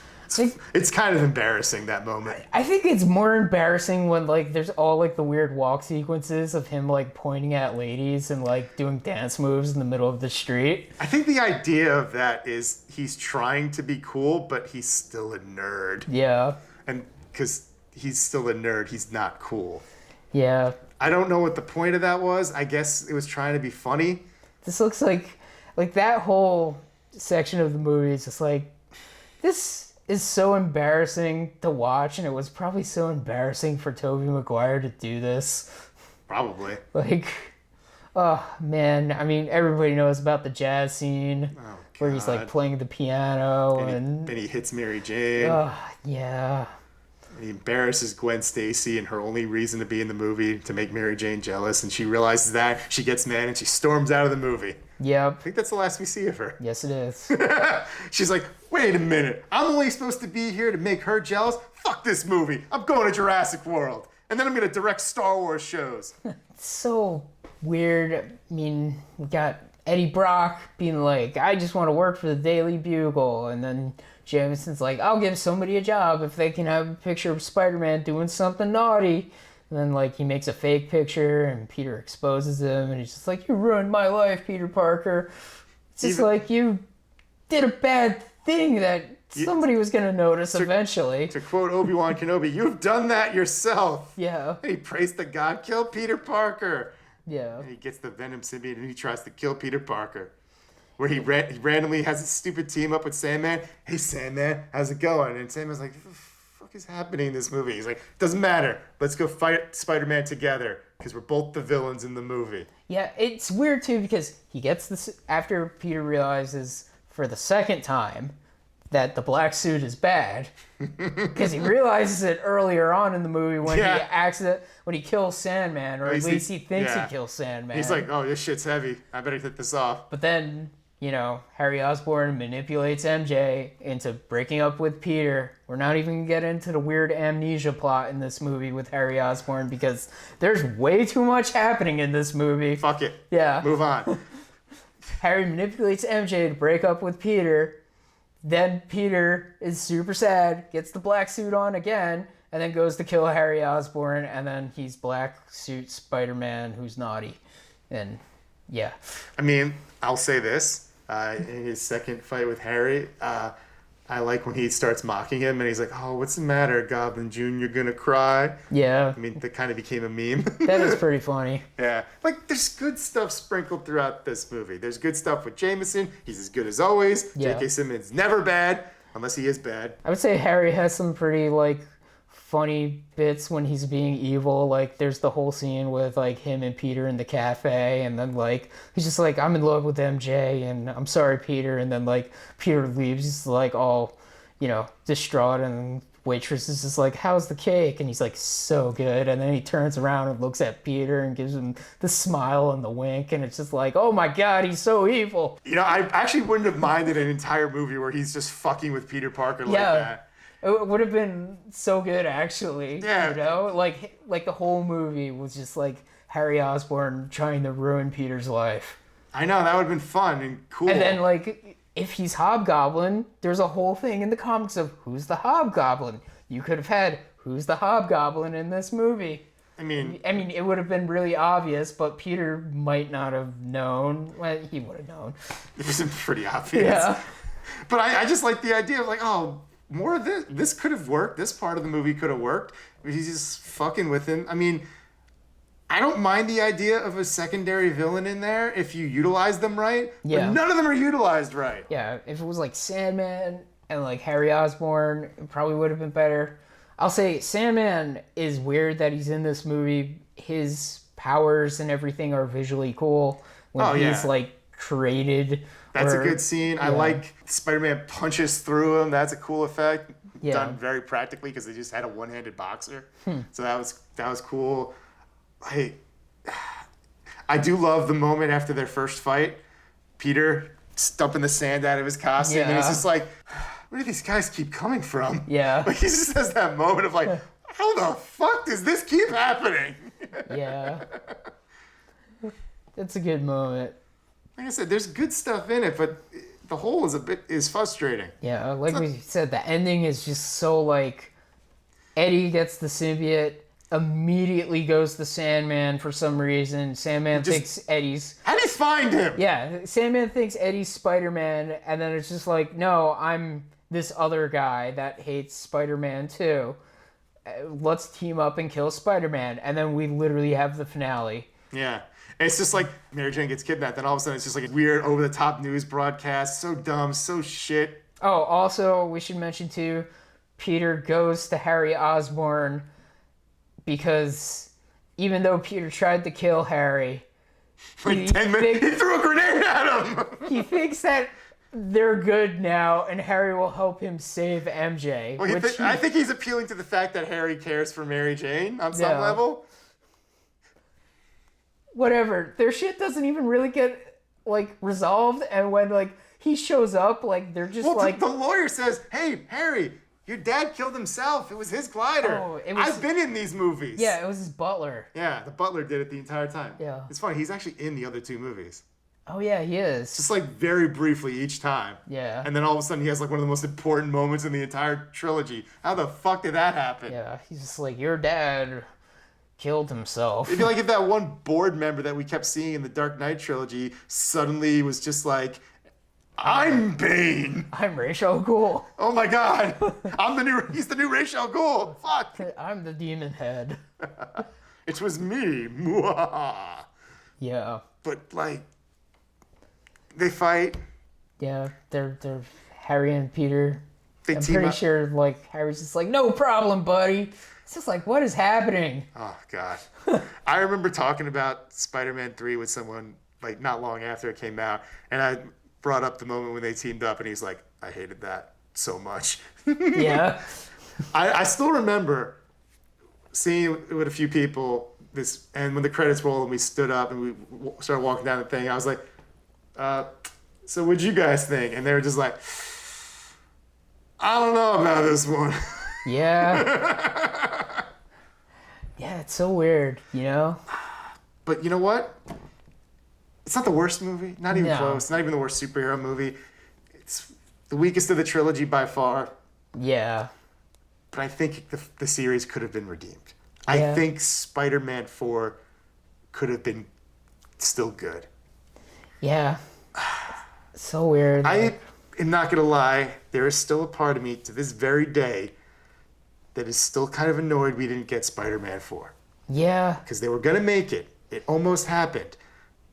It's kind of embarrassing, that moment. I think it's more embarrassing when like there's all like the weird walk sequences of him like pointing at ladies and like doing dance moves in the middle of the street. I think the idea of that is he's trying to be cool, but he's still a nerd. Yeah. And because he's still a nerd. He's not cool. Yeah. I don't know what the point of that was. I guess it was trying to be funny. This looks like that whole section of the movie is just like, this is so embarrassing to watch, and it was probably so embarrassing for Tobey Maguire to do this. Probably. Like, oh man, I mean, everybody knows about the jazz scene where he's like playing the piano and he hits Mary Jane. Yeah. He embarrasses Gwen Stacy, and her only reason to be in the movie to make Mary Jane jealous, and she realizes that, she gets mad, and she storms out of the movie. Yep. I think that's the last we see of her. Yes, it is. She's like, wait a minute, I'm only supposed to be here to make her jealous? Fuck this movie. I'm going to Jurassic World. And then I'm going to direct Star Wars shows. It's so weird. I mean, we got Eddie Brock being like, I just want to work for the Daily Bugle, and then Jameson's like, I'll give somebody a job if they can have a picture of Spider-Man doing something naughty. And then, like, he makes a fake picture, and Peter exposes him, and he's just like, you ruined my life, Peter Parker. It's just like, you did a bad thing that somebody was going to notice eventually. To quote Obi-Wan Kenobi, you've done that yourself. Yeah. And he prays to God, kill Peter Parker. Yeah. And he gets the Venom symbiote, and he tries to kill Peter Parker. Where he randomly has a stupid team up with Sandman. Hey, Sandman, how's it going? And Sandman's like, what the fuck is happening in this movie? He's like, doesn't matter. Let's go fight Spider-Man together because we're both the villains in the movie. Yeah, it's weird, too, because he gets this after Peter realizes for the second time that the black suit is bad. Because he realizes it earlier on in the movie when he kills Sandman, or at least he thinks he kills Sandman. He's like, oh, this shit's heavy. I better get this off. But then, Harry Osborn manipulates MJ into breaking up with Peter. We're not even going to get into the weird amnesia plot in this movie with Harry Osborn because there's way too much happening in this movie. Fuck it. Yeah. Move on. Harry manipulates MJ to break up with Peter. Then Peter is super sad, gets the black suit on again, and then goes to kill Harry Osborn, and then he's black suit Spider-Man who's naughty. And, yeah. I mean, I'll say this. In his second fight with Harry, I like when he starts mocking him, and he's like, oh, what's the matter, Goblin Jr., gonna cry? Yeah. I mean, that kind of became a meme. That is pretty funny. Yeah. Like, there's good stuff sprinkled throughout this movie. There's good stuff with Jameson. He's as good as always. Yeah. J.K. Simmons never bad, unless he is bad. I would say Harry has some pretty, funny bits when he's being evil. Like, there's the whole scene with, him and Peter in the cafe, and then, he's just like, I'm in love with MJ, and I'm sorry, Peter, and then, Peter leaves, he's, all, distraught, and the waitress is just like, how's the cake? And he's like, so good, and then he turns around and looks at Peter and gives him the smile and the wink, and it's just like, oh my god, he's so evil. I actually wouldn't have minded an entire movie where he's just fucking with Peter Parker like that. It would have been so good, actually. Yeah. Like the whole movie was just Harry Osborn trying to ruin Peter's life. I know, that would have been fun and cool. And then, if he's Hobgoblin, there's a whole thing in the comics of who's the Hobgoblin. You could have had who's the Hobgoblin in this movie. I mean, it would have been really obvious, but Peter might not have known. Well, he would have known. It was pretty obvious. Yeah. But I just like the idea of more of this. This could have worked. This part of the movie could have worked. He's just fucking with him. I mean, I don't mind the idea of a secondary villain in there if you utilize them right. Yeah. But none of them are utilized right. Yeah, if it was Sandman and Harry Osborn, it probably would have been better. I'll say Sandman is weird that he's in this movie. His powers and everything are visually cool when he's created. That's a good scene. Yeah. I like Spider-Man punches through him. That's a cool effect. Yeah. Done very practically because they just had a one-handed boxer. So that was cool. I do love the moment after their first fight. Peter stumping the sand out of his costume, and it's just like, where do these guys keep coming from? Yeah. He just has that moment of how the fuck does this keep happening? Yeah. It's a good moment. Like I said, there's good stuff in it, but the whole is frustrating. Yeah, we said, the ending is just so Eddie gets the symbiote, immediately goes to Sandman for some reason. Sandman thinks Eddie's... How do you find him? Yeah, Sandman thinks Eddie's Spider-Man, and then it's just no, I'm this other guy that hates Spider-Man too. let's team up and kill Spider-Man. And then we literally have the finale. Yeah. And it's just like Mary Jane gets kidnapped, and all of a sudden it's just like a weird over-the-top news broadcast. So dumb, so shit. Oh, also, we should mention too, Peter goes to Harry Osborn because even though Peter tried to kill Harry, Like 10 minutes, he threw a grenade at him! he thinks that they're good now and Harry will help him save MJ. Well, I think he's appealing to the fact that Harry cares for Mary Jane on some level. Whatever, their shit doesn't even really get like resolved, and when like he shows up, like they're just like the lawyer says, "Hey, Harry, your dad killed himself. It was his glider. Oh, I've been in these movies." Yeah, it was his butler. Yeah, the butler did it the entire time. Yeah. It's funny, he's actually in the other two movies. Oh yeah, he is. Just like very briefly each time. Yeah. And then all of a sudden he has like one of the most important moments in the entire trilogy. How the fuck did that happen? Yeah, he's just like, your dad killed himself. It'd be like if that one board member that we kept seeing in the Dark Knight trilogy suddenly was just like, I'm Bane. I'm Ra's al Ghul. Oh my god. He's the new Ra's al Ghul. Fuck. I'm the demon head. It was me. Mwah. Yeah. But like, they fight. Yeah, they're Harry and Peter. They I'm team pretty up. sure like Harry's just like, no problem, buddy. It's just like, what is happening? Oh god. I remember talking about Spider-Man 3 with someone like not long after it came out, and I brought up the moment when they teamed up, and he's like, I hated that so much. Yeah. I still remember seeing it with a few people this, and when the credits rolled and we stood up and we started walking down the thing, I was like, so what'd you guys think? And they were just like, I don't know about this one. Yeah. Yeah, it's so weird, you know? But you know what? It's not the worst movie. Not even No. close. Not even the worst superhero movie. It's the weakest of the trilogy by far. Yeah. But I think the series could have been redeemed. Yeah. I think Spider-Man 4 could have been still good. Yeah. So weird. I am not going to lie. There is still a part of me to this very day that is still kind of annoyed we didn't get Spider-Man 4. Yeah. Because they were going to make it. It almost happened.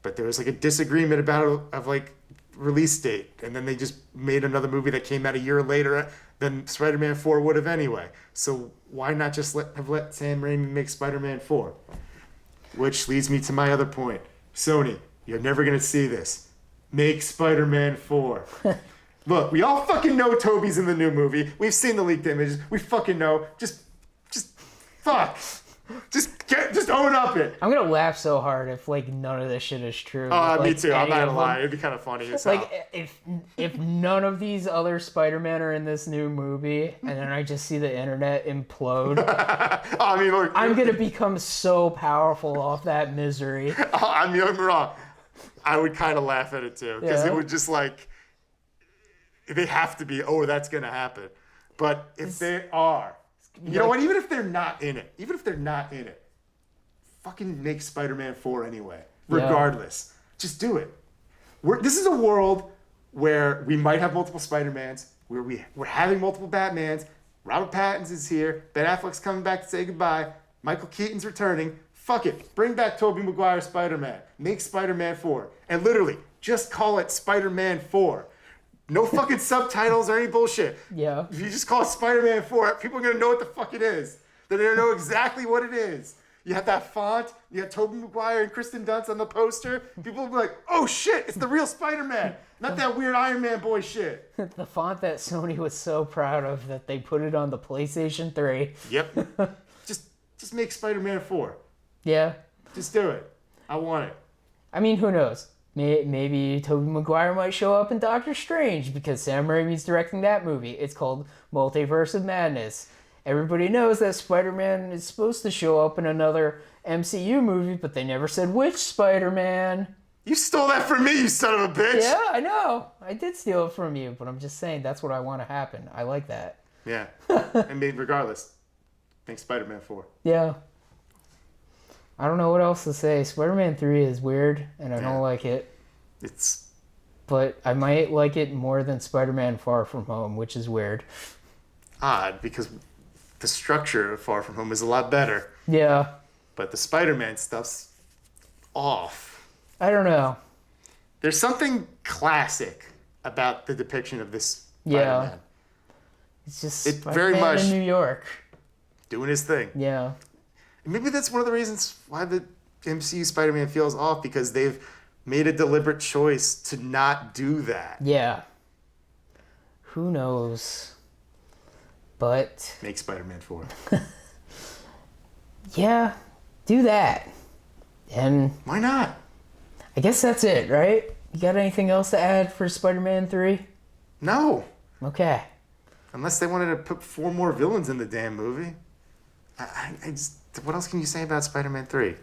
But there was like a disagreement of like release date. And then they just made another movie that came out a year later than Spider-Man 4 would have anyway. So why not just let Sam Raimi make Spider-Man 4? Which leads me to my other point. Sony, you're never going to see this. Make Spider-Man 4. Look, we all fucking know Tobey's in the new movie. We've seen the leaked images. We fucking know. Just fuck. Just own up it. I'm gonna laugh so hard if like none of this shit is true. Oh, like, me too. I'm any not of gonna lie. them. It'd be kind of funny as hell. Like if none of these other Spider-Men are in this new movie, and then I just see the internet implode, I mean, look. I'm gonna become so powerful off that misery. I mean, I'm wrong. I would kind of laugh at it too, because Yeah. it would just like, they have to be, oh, that's gonna happen. But if they are, you know what? Even if they're not in it, fucking make Spider-Man 4 anyway. Regardless. Just do it. This is a world where we might have multiple Spider-Mans, where we're having multiple Batmans. Robert Pattinson is here. Ben Affleck's coming back to say goodbye. Michael Keaton's returning. Fuck it. Bring back Tobey Maguire Spider-Man. Make Spider-Man 4. And literally, just call it Spider-Man 4. No fucking subtitles or any bullshit. Yeah. If you just call it Spider-Man 4, people are going to know what the fuck it is. They're going to know exactly what it is. You have that font. You got Tobey Maguire and Kristen Dunst on the poster. People will be like, oh shit, it's the real Spider-Man. Not that weird Iron Man boy shit. The font that Sony was so proud of that they put it on the PlayStation 3. Yep. Just make Spider-Man 4. Yeah. Just do it. I want it. I mean, who knows? Maybe Tobey Maguire might show up in Doctor Strange because Sam Raimi's directing that movie. It's called Multiverse of Madness. Everybody knows that Spider-Man is supposed to show up in another MCU movie, but they never said which Spider-Man. You stole that from me, you son of a bitch. Yeah, I know. I did steal it from you, but I'm just saying that's what I want to happen. I like that. Yeah. I mean, regardless, make Spider-Man 4. Yeah. I don't know what else to say. Spider-Man 3 is weird, and I don't like it. It's But I might like it more than Spider-Man Far From Home, which is weird. odd because the structure of Far From Home is a lot better. Yeah. But the Spider-Man stuff's off. I don't know. There's something classic about the depiction of this Yeah. Spider-Man. It's just It Spider-Man very much- in New York. Doing his thing. Yeah. And maybe that's one of the reasons why the MCU Spider-Man feels off, because they've made a deliberate choice to not do that. Yeah. Who knows? But Make Spider-Man 4. yeah, do that. And Why not? I guess that's it, right? You got anything else to add for Spider-Man 3? No. Okay. Unless they wanted to put 4 more villains in the damn movie. I just, what else can you say about Spider-Man 3?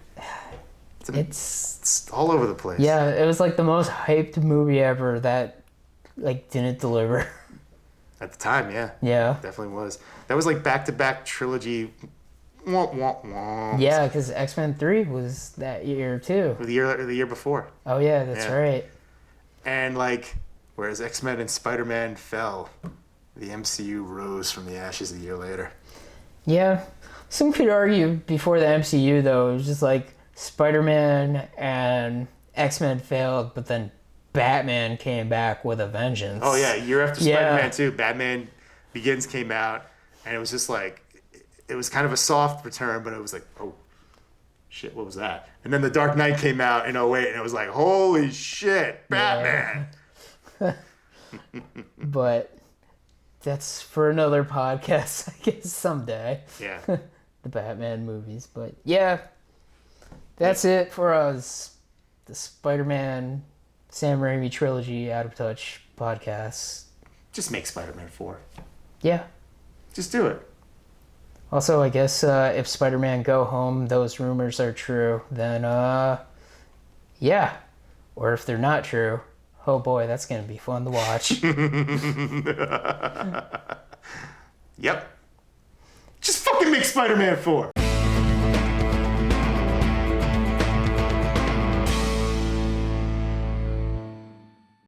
It's all over the place. Yeah, it was like the most hyped movie ever that like didn't deliver. At the time, yeah. Yeah. Definitely was. That was like back-to-back trilogy. Womp, womp, womp. Yeah, because X-Men 3 was that year too. The year before. Oh yeah, that's Yeah. right. And like, whereas X-Men and Spider-Man fell, the MCU rose from the ashes a year later. Yeah. Some could argue before the MCU though, it was just like Spider-Man and X-Men failed, but then Batman came back with a vengeance. Oh yeah, year after Yeah. Spider-Man 2, Batman Begins came out, and it was just like, it was kind of a soft return, but it was like, oh, shit, what was that? And then The Dark Knight came out in 2008, and it was like, holy shit, Batman! But that's for another podcast, I guess, someday. Yeah. The Batman movies. But yeah, that's it for us. The Spider-Man Sam Raimi Trilogy Out of Touch podcast. Just make Spider-Man 4. Yeah. Just do it. Also, I guess if Spider-Man Go Home, those rumors are true, then yeah. Or if they're not true, oh boy, that's going to be fun to watch. Yep. Just fucking make Spider-Man 4.